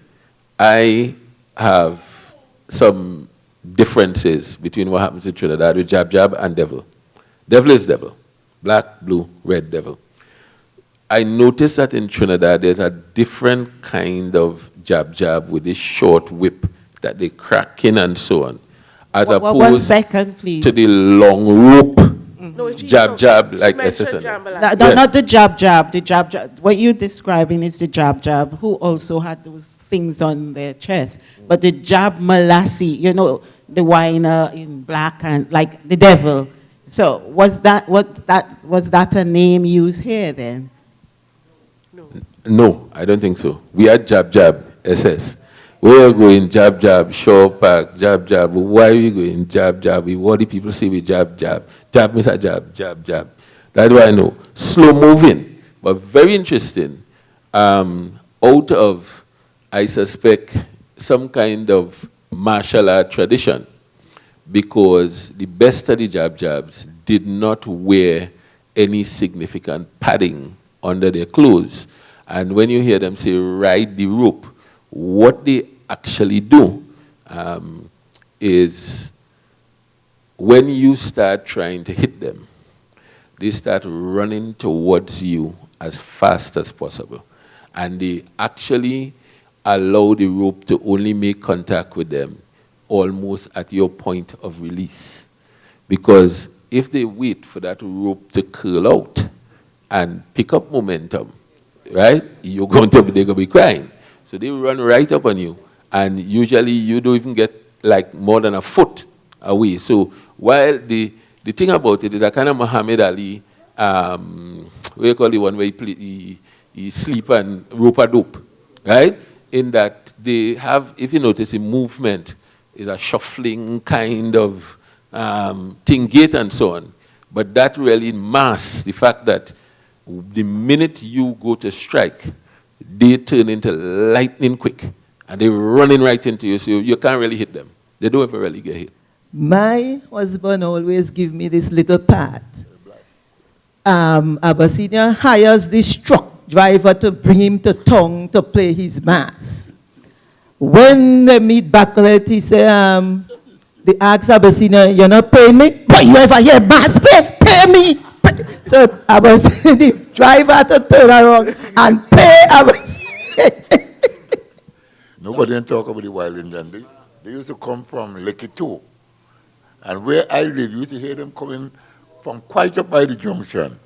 I have some differences between what happens in Trinidad with Jab Jab and Devil. Devil is devil. Black, blue, red devil. I noticed that in Trinidad there's a different kind of Jab Jab with this short whip that they crack in and so on, as opposed 1 second, please. to the long rope No, Jab Jab like SSN. Not the Jab Jab. The Jab Jab. What you're describing is the Jab Jab, who also had those things on their chest. But the Jab Malassi, you know, the whiner in black and like the devil. So was that a name used here then? No, I don't think so. We had Jab Jab SS. We are going Jab Jab, Shaw Park, Jab Jab. Why are we going Jab Jab? What do people say with Jab Jab? Jab means a jab, jab, jab. That's why I know. Slow moving, but very interesting. Out of, I suspect, some kind of martial art tradition, because the best of the Jab Jabs did not wear any significant padding under their clothes. And when you hear them say, ride the rope, what they actually do is when you start trying to hit them, they start running towards you as fast as possible. And they actually allow the rope to only make contact with them almost at your point of release. Because if they wait for that rope to curl out and pick up momentum, right, they're going to be crying. So they run right up on you, and usually you don't even get like more than a foot away. So while the thing about it is a kind of Muhammad Ali, what you call the one where he sleep and rope a dope, right? In that they have, if you notice, the movement is a shuffling kind of thing, gait and so on. But that really masks the fact that the minute you go to strike, they turn into lightning quick, and they're running right into you, so you can't really hit them. They don't ever really get hit. My husband always give me this little part. Abyssinia hires this truck driver to bring him to town to play his mass. When they meet Bachelet, he say, they ask Abyssinia, you're not paying me? But you ever hear mass pay? Pay me! So Abyssinia, the driver had to turn around and pay Abyssinia. Nobody didn't talk about the wild Indians. They used to come from Leacock. And where I live, you used to hear them coming from quite up by the junction.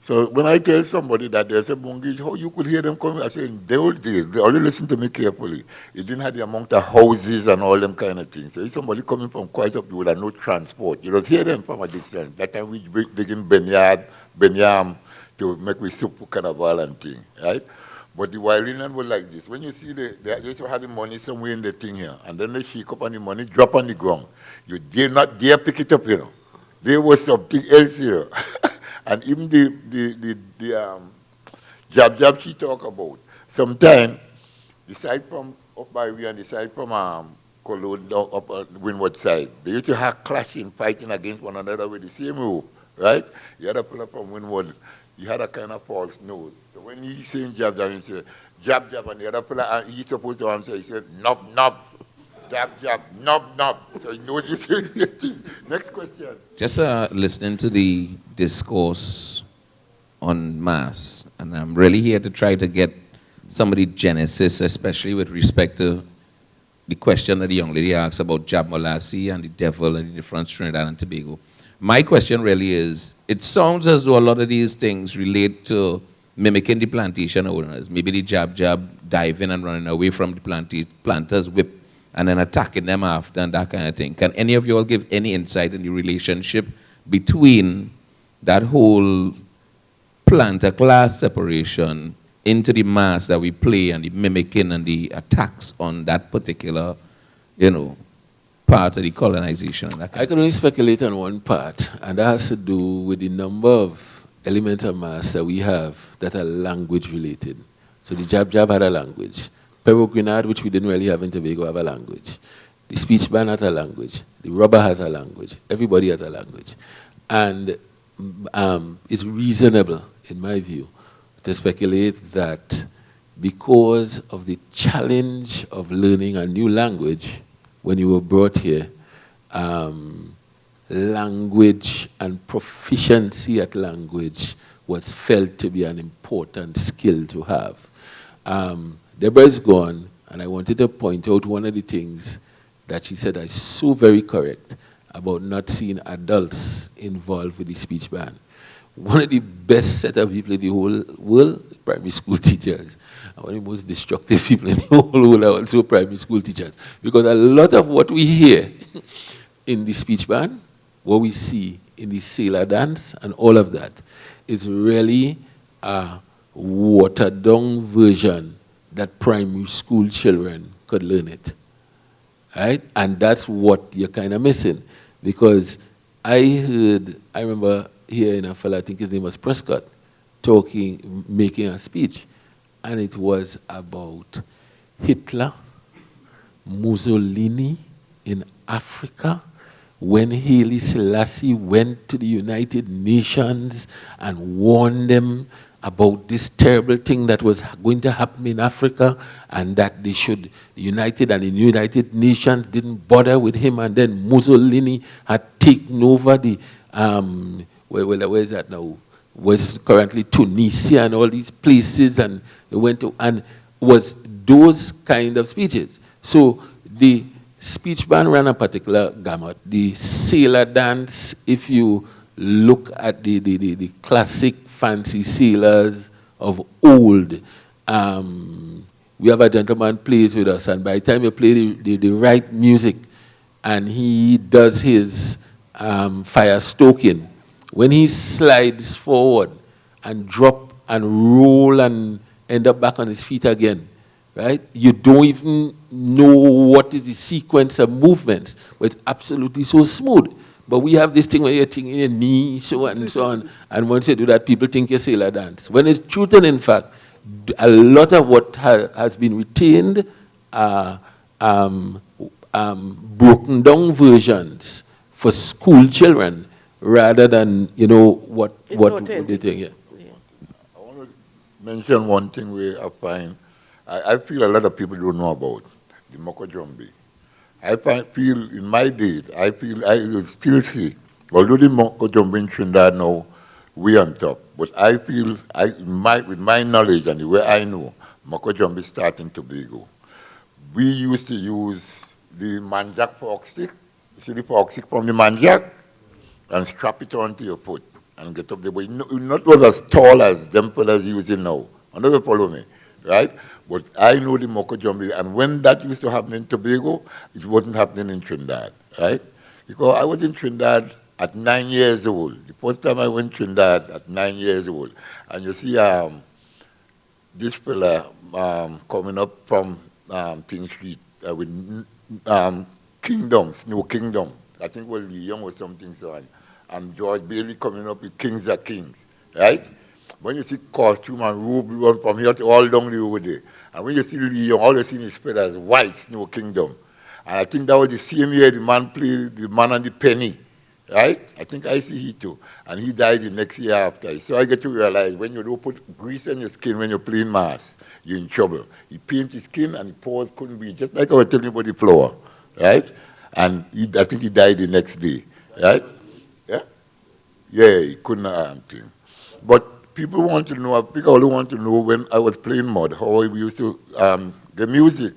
So when I tell somebody that there's a Bungage, how you could hear them coming, I say, in the old days, they only listen to me carefully. It didn't have the amount of houses and all them kind of things. So if somebody coming from quite up, you would have no transport. You just hear them from a distance. That time we digging Benyam to make we soup for Carnival and thing, right? But the wild Indian was like this. When you see they used to have the money somewhere in the thing here, and then they shake up on the money, drop on the ground. You dare not dare pick it up, you know. There was something else here. And even the Jab Jab she talk about, sometimes the side from up by we and the side from Cologne down up on Windward side, they used to have clashing, fighting against one another with the same rope, right? You had a fella from Windward, he had a kind of false nose. So when he saying Jab Jab, he said, Jab Jab, and the other fella, he's supposed to answer, he said, Nob, Nob. Jab, jab, knob, knob. So you know this. Next question. Just listening to the discourse on Mass, and I'm really here to try to get some of the genesis, especially with respect to the question that the young lady asked about Jab Molassie and the devil and the difference Trinidad and Tobago. My question really is, it sounds as though a lot of these things relate to mimicking the plantation owners. Maybe the jab diving and running away from the planters whip and then attacking them after and that kind of thing. Can any of you all give any insight in the relationship between that whole planter class separation into the mass that we play and the mimicking and the attacks on that particular, part of the colonization? I can only speculate on one part, and that has to do with the number of elements of mass that we have that are language related. So the jab had a language. Peregrinade, which we didn't really have in Tobago, have a language. The speech band has a language. The rubber has a language. Everybody has a language. And it's reasonable, in my view, to speculate that because of the challenge of learning a new language when you were brought here, language and proficiency at language was felt to be an important skill to have. Deborah is gone, and I wanted to point out one of the things that she said is so very correct about not seeing adults involved with the speech band. One of the best set of people in the whole world, primary school teachers. And one of the most destructive people in the whole world are also primary school teachers. Because a lot of what we hear in the speech band, what we see in the sailor dance and all of that, is really a watered down version that primary school children could learn it. Right? And that's what you're kind of missing. Because I remember hearing a fellow, I think his name was Prescott, making a speech, and it was about Hitler, Mussolini in Africa, when Haile Selassie went to the United Nations and warned them about this terrible thing that was going to happen in Africa, and that they should united, and the United Nations didn't bother with him, and then Mussolini had taken over the where is that now? Was currently Tunisia and all these places, and they went to, and was those kind of speeches. So the speech band ran a particular gamut. The sailor dance, if you look at the classic fancy sailors of old, we have a gentleman plays with us, and by the time you play the right music, and he does his fire stoking, when he slides forward and drop and roll and end up back on his feet again, right? You don't even know what is the sequence of movements, but it's absolutely so smooth. But we have this thing where you're thinking your knee, so on and so on, and once you do that, people think you're sailor dance. When it's truth and in fact, a lot of what has been retained are broken down versions for school children, rather than, what they think. Yeah. I want to mention one thing where I find, I feel a lot of people don't know about the Moko Jumbi. I feel in my days, I will still see, although the Moko Jumbi in Trinidad now, we on top. But I feel, with my knowledge and the way I know, Moko Jumbi starting Tobago. We used to use the manjack fork stick. You see the fork stick from the manjack? And strap it onto your foot and get up there. But not was as tall as them fellas using now. Another follow me, right? But I know the Moko Jumbi, and when that used to happen in Tobago, it wasn't happening in Trinidad, right? Because I was in Trinidad at 9 years old. The first time I went to Trinidad at 9 years old, and you see this fella coming up from King Street with Snow Kingdom. I think it was Lee Young or something so on. And George Bailey coming up with Kings Are Kings, right? When you see costume and robe run from here to all down the road there, and when you see Lee Young, all you see is spread as white Snow Kingdom. And I think that was the same year the man played the Man and the Penny, right? I think I see he too. And he died the next year after. So I get to realize when you don't put grease on your skin when you're playing mass, you're in trouble. He painted his skin and the pores couldn't be, just like I was telling you about the flower, right? And I think he died the next day, right? Yeah, he couldn't thing. But people want to know, people only want to know when I was playing mud, how we used to, the music.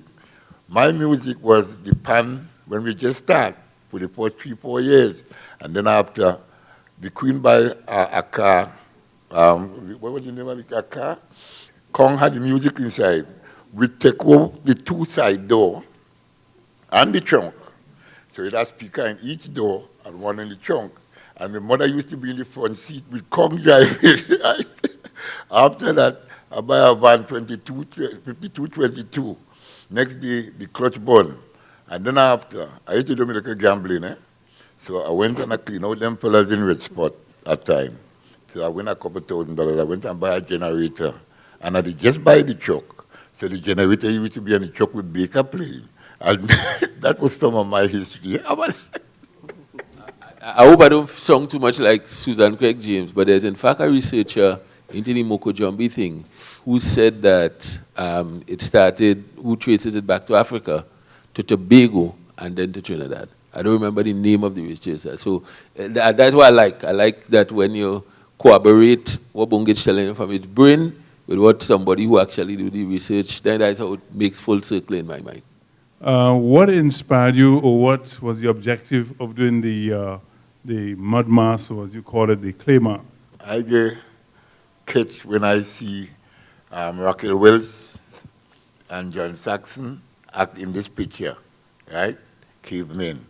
My music was the pan when we just start for the first 3-4 years. And then after, the Queen by a car, what was the name of the car? Kong had the music inside. We take over the 2 side door and the trunk. So it has speaker in each door and one in the trunk. And my mother used to be in the front seat with Kong driving. Right? After that, I buy a van 5222. Next day, the clutch burn. And then after, I used to do me like a gambling. So I went and I cleaned out them fellas in Red Spot at time. So I win a couple $1,000. I went and buy a generator. And I did just buy the truck. So the generator used to be on the truck with Baker playing. And that was some of my history. I hope I don't sound too much like Susan Craig James, but there's in fact a researcher into the Moko Jumbi thing who said that it started, who traces it back to Africa, to Tobago, and then to Trinidad. I don't remember the name of the researcher. So that's what I like. I like that when you corroborate what Bungage telling you from its brain with what somebody who actually do the research, then that's how it makes full circle in my mind. What inspired you, or what was the objective of doing the mud mass, or as you call it, the clay mass? I get catch when I see Raquel Wells and John Saxon act in this picture, right? Cavemen.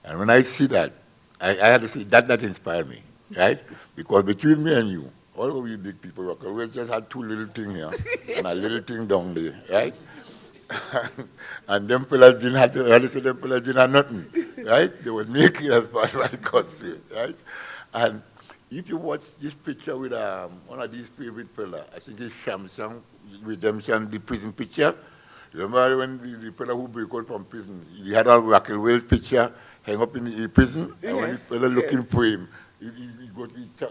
And when I see that, I had to say that inspired me, right? Because between me and you, all of you big people, Raquel Wells just had 2 little things here and a little thing down there, right? And them fellas didn't have to, them fellas didn't have nothing, right? They were naked as far as I could see, right? And if you watch this picture with one of these favorite fellas, I think it's Shamsang Redemption, the prison picture. Remember when the fella who broke out from prison, he had a Raquel Wells picture hang up in the prison, and when the fella looking for him, he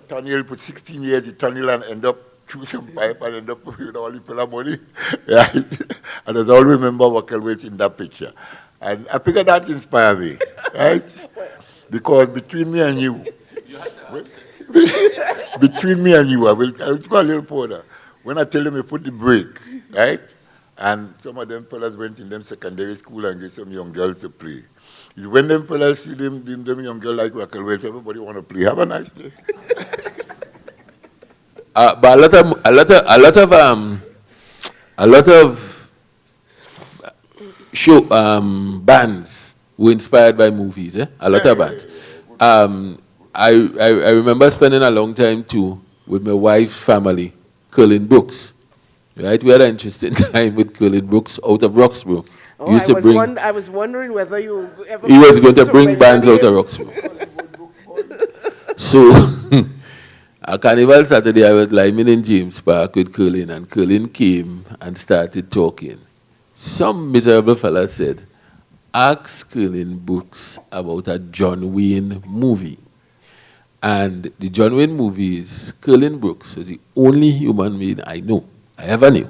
tunnel for 16 years, he tunnel and end up through some pipe and end up with all the fella money, right? And I always remember Raquel Wells in that picture. And I figured that inspired me, right? Because between me and you, between me and you, I will go a little further. When I tell them to put the brake, right? And some of them fellas went in them secondary school and get some young girls to play. It's when them fellas see them young girls like Raquel Welch, everybody want to play. Have a nice day. But a lot of show bands were inspired by movies. A lot of bands. I remember spending a long time too with my wife's family, Curlin Brooks. Right, we had an interesting time with Curlin Brooks out of Roxborough. Oh, I was wondering whether you ever... He was going to bring bands out of Roxborough. So, a Carnival Saturday, I was liming in James Park with Curlin, and Curlin came and started talking. Some miserable fella said, ask Curlin Brooks about a John Wayne movie. And the John Wayne movies, Curlin Brooks was the only human being I ever knew,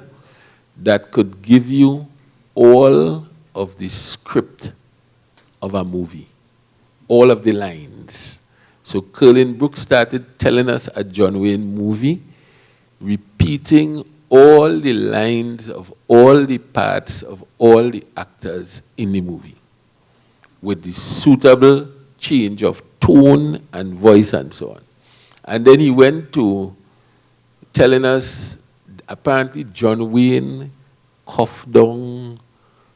that could give you all of the script of a movie, all of the lines. So Curlin Brooks started telling us a John Wayne movie, repeating all the lines of all the parts of all the actors in the movie, with the suitable change of tone and voice and so on. And then he went to telling us apparently John Wayne coughed down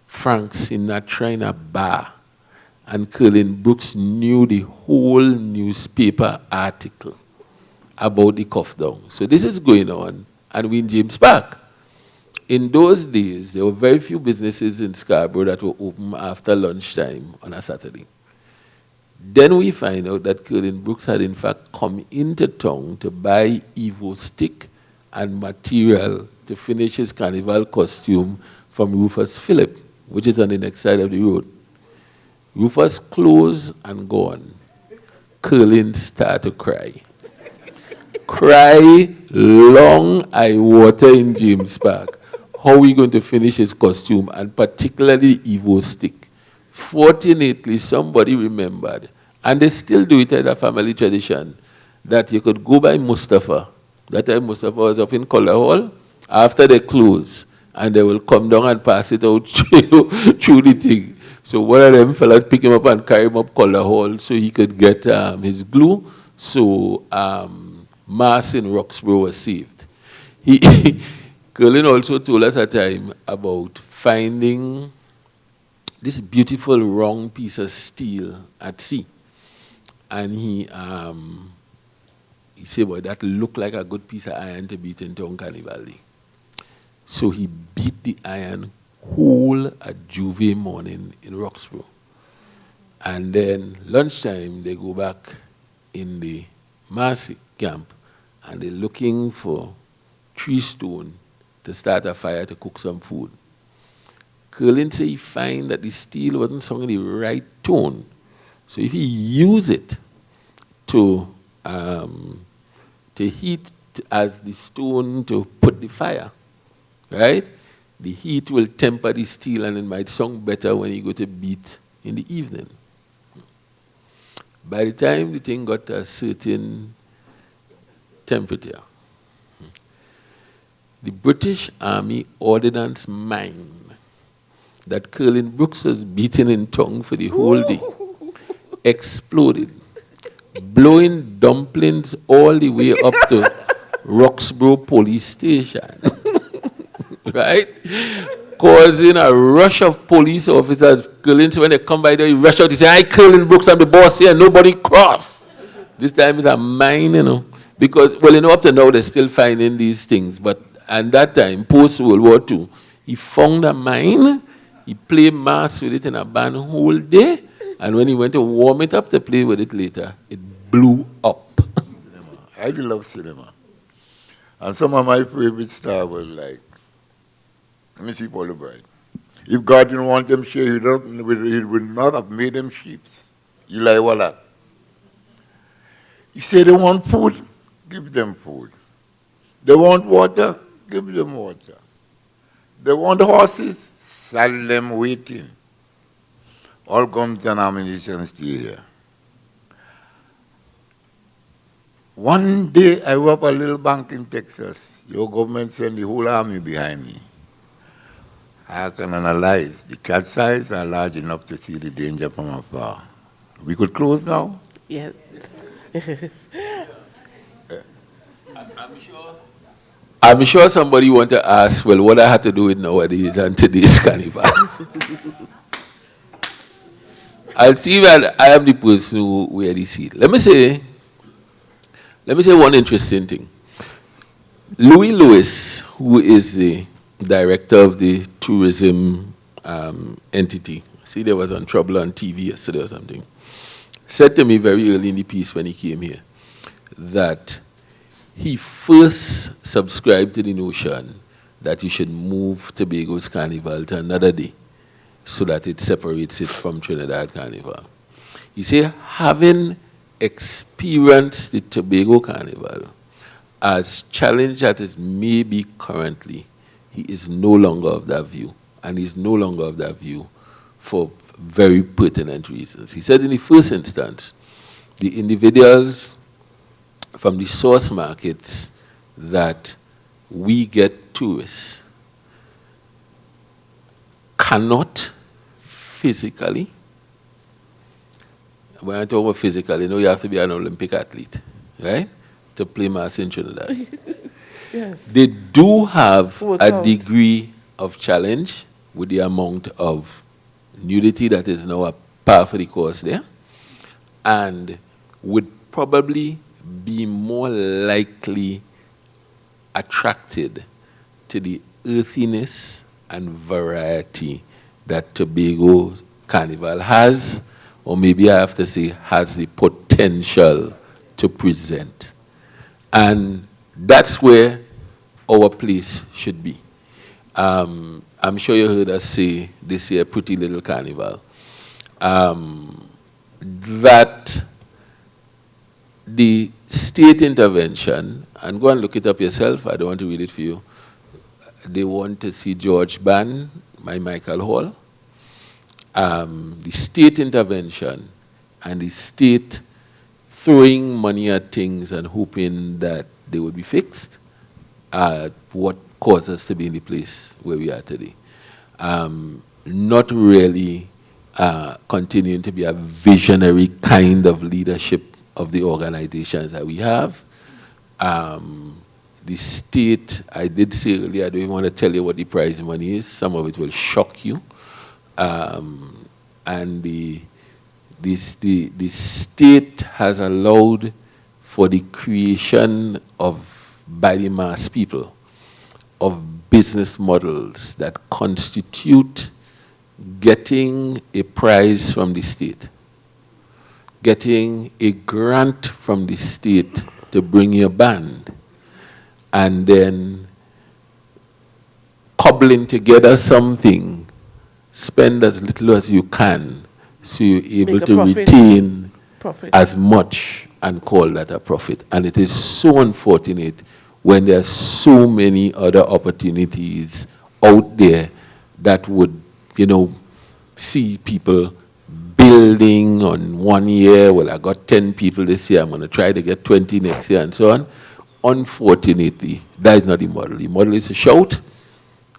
Frank Sinatra in a bar, and Curlin Brooks knew the whole newspaper article about the cough down. So this is going on, and we in James Park. In those days, there were very few businesses in Scarborough that were open after lunchtime on a Saturday. Then we find out that Curlin Brooks had in fact come into town to buy Evo stick and material to finish his carnival costume from Rufus Phillip, which is on the next side of the road. Rufus closed and gone. Curlin started to cry. Cry long eye water in James Park. How are we going to finish his costume, and particularly the Evo stick? Fortunately, somebody remembered, and they still do it as a family tradition, that you could go by Mustafa That time most of us up in Color Hall, after they close, and they will come down and pass it out through the thing. So one of them fellas pick him up and carry him up Color Hall so he could get his glue. So mass in Roxborough was saved. Curlin also told us a time about finding this beautiful round piece of steel at sea. And he said, boy, that looked like a good piece of iron to beat in town Carnival Day. So he beat the iron whole at Juve morning in Roxborough. And then lunchtime, they go back in the Marcy camp, and they're looking for 3 stone to start a fire to cook some food. Curlin said he find that the steel wasn't sung the right tone. So if he use it to heat as the stone to put the fire, right? The heat will temper the steel and it might sound better when you go to beat in the evening. By the time the thing got a certain temperature, the British Army Ordnance Mine that Curlin Brooks was beaten in tongue for the whole day exploded, blowing dumplings all the way up to Roxborough Police Station, right? Causing a rush of police officers. Curlin, when they come by there, you rush out, they say, "Hi, Curlin Brooks, I'm the boss here, nobody cross." This time it's a mine, you know, because, well, you know, up to now they're still finding these things, but at that time, post-World War II, he found a mine, he played mass with it in a band whole day, and when he went to warm it up to play with it later, it blew up. I do love cinema. And some of my favorite stars were like, let me see Paul O'Brien. If God didn't want them sheep, he would not have made them sheep. Eli Wallach. He said they want food, give them food. They want water, give them water. They want horses, saddle them waiting. All guns and ammunition stay here. One day I robbed a little bank in Texas. Your government sent the whole army behind me. I can analyze. The cat's eyes are large enough to see the danger from afar. We could close now? Yes. I'm sure somebody want to ask, well, what I had to do with nowadays and today's Carnival. I'll see that I am the person who wear the seat. Let me say one interesting thing. Louis Lewis, who is the director of the tourism entity, see, there was on trouble on TV yesterday or something, said to me very early in the piece when he came here that he first subscribed to the notion that you should move Tobago's Carnival to another day so that it separates it from Trinidad Carnival. He said, having experienced the Tobago Carnival, as challenged as it may be currently, he is no longer of that view. And he's no longer of that view for very pertinent reasons. He said in the first instance, the individuals from the source markets that we get tourists cannot physically, when I talk about physically, you know you have to be an Olympic athlete, right, to play mass in Trinidad. Yes. They do have a degree of challenge with the amount of nudity that is now a part of the course there, and would probably be more likely attracted to the earthiness and variety that Tobago Carnival has, or maybe I have to say has the potential to present. And that's where our place should be. I'm sure you heard us say this year, Pretty Little Carnival, that the state intervention, and go and look it up yourself, I don't want to read it for you, they want to see George Ban, my Michael Hall, the state intervention and the state throwing money at things and hoping that they would be fixed. What caused us to be in the place where we are today. Not really continuing to be a visionary kind of leadership of the organizations that we have. The state, I did say earlier, I don't even want to tell you what the prize money is. Some of it will shock you. And the state has allowed for the creation of, by the mass people, of business models that constitute getting a prize from the state, getting a grant from the state to bring your band, and then cobbling together something, spend as little as you can, so you're able to retain as much and call that a profit. And it is so unfortunate when there are so many other opportunities out there that would, see people building on 1 year. Well, I got 10 people this year, I'm going to try to get 20 next year, and so on. Unfortunately, that is not the model. The model is a shout,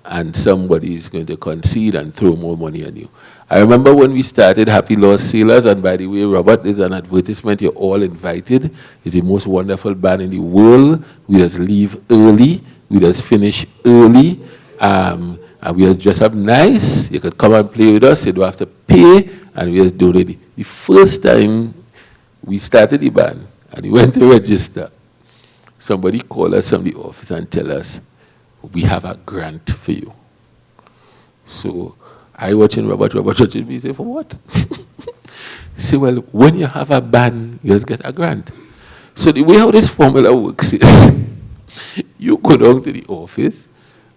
and somebody is going to concede and throw more money on you. I remember when we started Happy Lost Sailors, and by the way, Robert, there's an advertisement, you're all invited. It's the most wonderful band in the world. We just leave early, we just finish early, and we just dress up nice. You could come and play with us, you don't have to pay, and we just donate it. The first time we started the band, and we went to register, somebody called us from the office and tell us, we have a grant for you. So I watching Robert watching me, he say, for what? He say, well, when you have a band, you just get a grant. So the way how this formula works is, you go down to the office,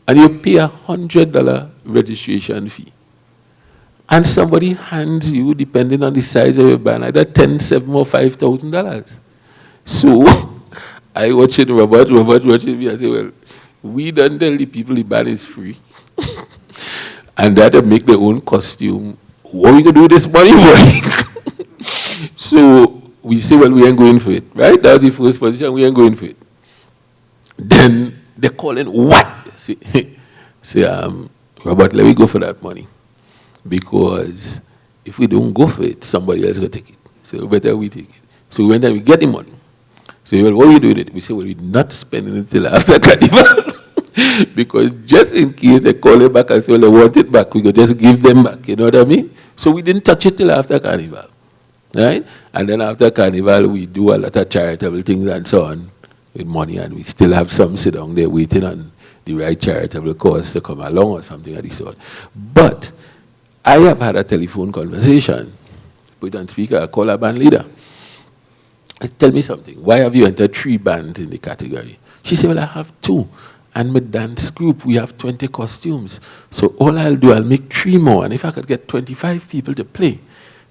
and you pay $100 registration fee. And somebody hands you, depending on the size of your band, either $10,000, $7,000, or $5,000. So I watching Robert watching me, I say, well, we don't tell the people the band is free. And that they make their own costume. What are we going to do with this money, boy? So we say, well, we ain't going for it, right? That was the first position, we ain't going for it. Then they call in, what? Say, Robert, let me go for that money. Because if we don't go for it, somebody else will take it. So better we take it. So we went and we get the money. So, well, what are we doing with it? We say, well, we're not spending it till after Carnival. Because just in case they call it back and say, well, they want it back, we could just give them back, you know what I mean? So we didn't touch it till after Carnival, right? And then after Carnival, we do a lot of charitable things and so on with money, and we still have some sit down there waiting on the right charitable cause to come along or something of the sort. But I have had a telephone conversation, put on speaker, I call a band leader. Tell me something, why have you entered 3 bands in the category? She said, well, I have 2. And my dance group, we have 20 costumes. So all I'll do, I'll make 3 more. And if I could get 25 people to play,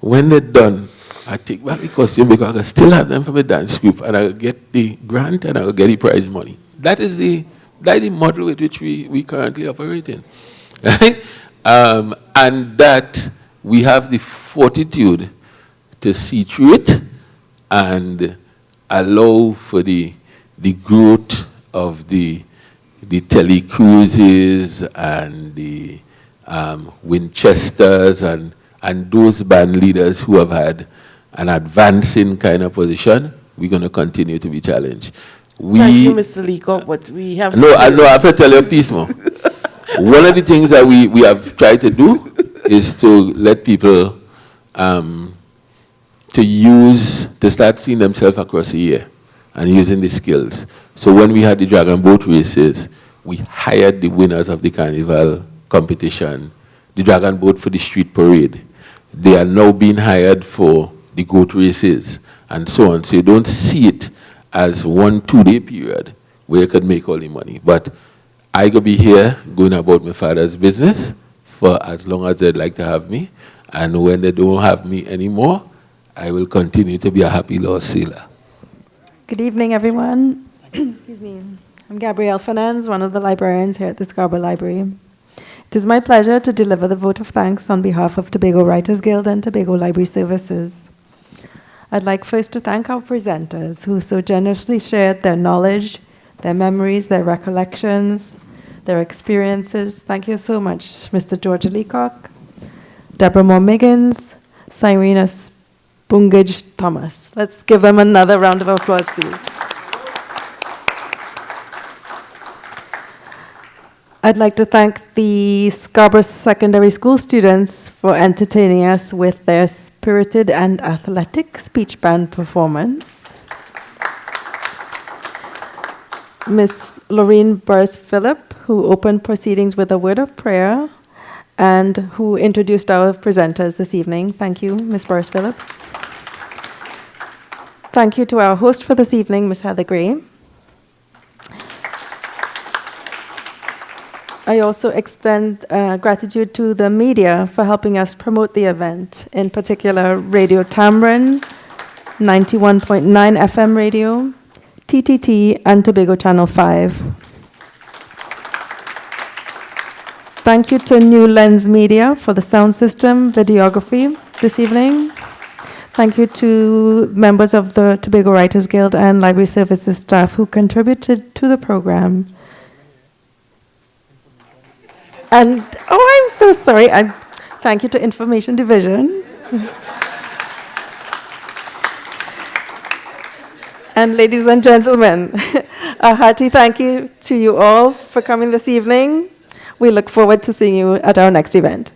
when they're done, I take back the costume because I can still have them for my dance group. And I'll get the grant and I'll get the prize money. That is the model with which we currently operate in. Right? And that we have the fortitude to see through it and allow for the growth of the telecruises and the Winchesters and those band leaders who have had an advancing kind of position. We're going to continue to be challenged. Thank you, Mr. Leacock, but we have... No, I have to tell you a piece more. One of the things that we have tried to do is to let people to start seeing themselves across the year and using the skills. So when we had the dragon boat races, we hired the winners of the Carnival competition, the dragon boat for the street parade. They are now being hired for the goat races and so on. So you don't see it as 1-2 day period where you could make all the money. But I could be here going about my father's business for as long as they'd like to have me. And when they don't have me anymore, I will continue to be a happy lost sailor. Good evening, everyone. Excuse me. I'm Gabrielle Fernandez, one of the librarians here at the Scarborough Library. It is my pleasure to deliver the vote of thanks on behalf of Tobago Writers Guild and Tobago Library Services. I'd like first to thank our presenters who so generously shared their knowledge, their memories, their recollections, their experiences. Thank you so much, Mr. George Leacock, Deborah Moore-Miggins, Cyrinus Bungage Thomas. Let's give them another round of applause, please. I'd like to thank the Scarborough Secondary School students for entertaining us with their spirited and athletic speech band performance. Miss Lorraine Burrs-Phillip, who opened proceedings with a word of prayer and who introduced our presenters this evening. Thank you, Miss Burrs-Phillip. Thank you to our host for this evening, Miss Heather Gray. I also extend gratitude to the media for helping us promote the event, in particular Radio Tambrin, 91.9 FM radio, TTT, and Tobago Channel 5. Thank you to New Lens Media for the sound system, videography this evening. Thank you to members of the Tobago Writers Guild and Library Services staff who contributed to the program. And, oh, I'm so sorry. Thank you to Information Division. And ladies and gentlemen, a hearty thank you to you all for coming this evening. We look forward to seeing you at our next event.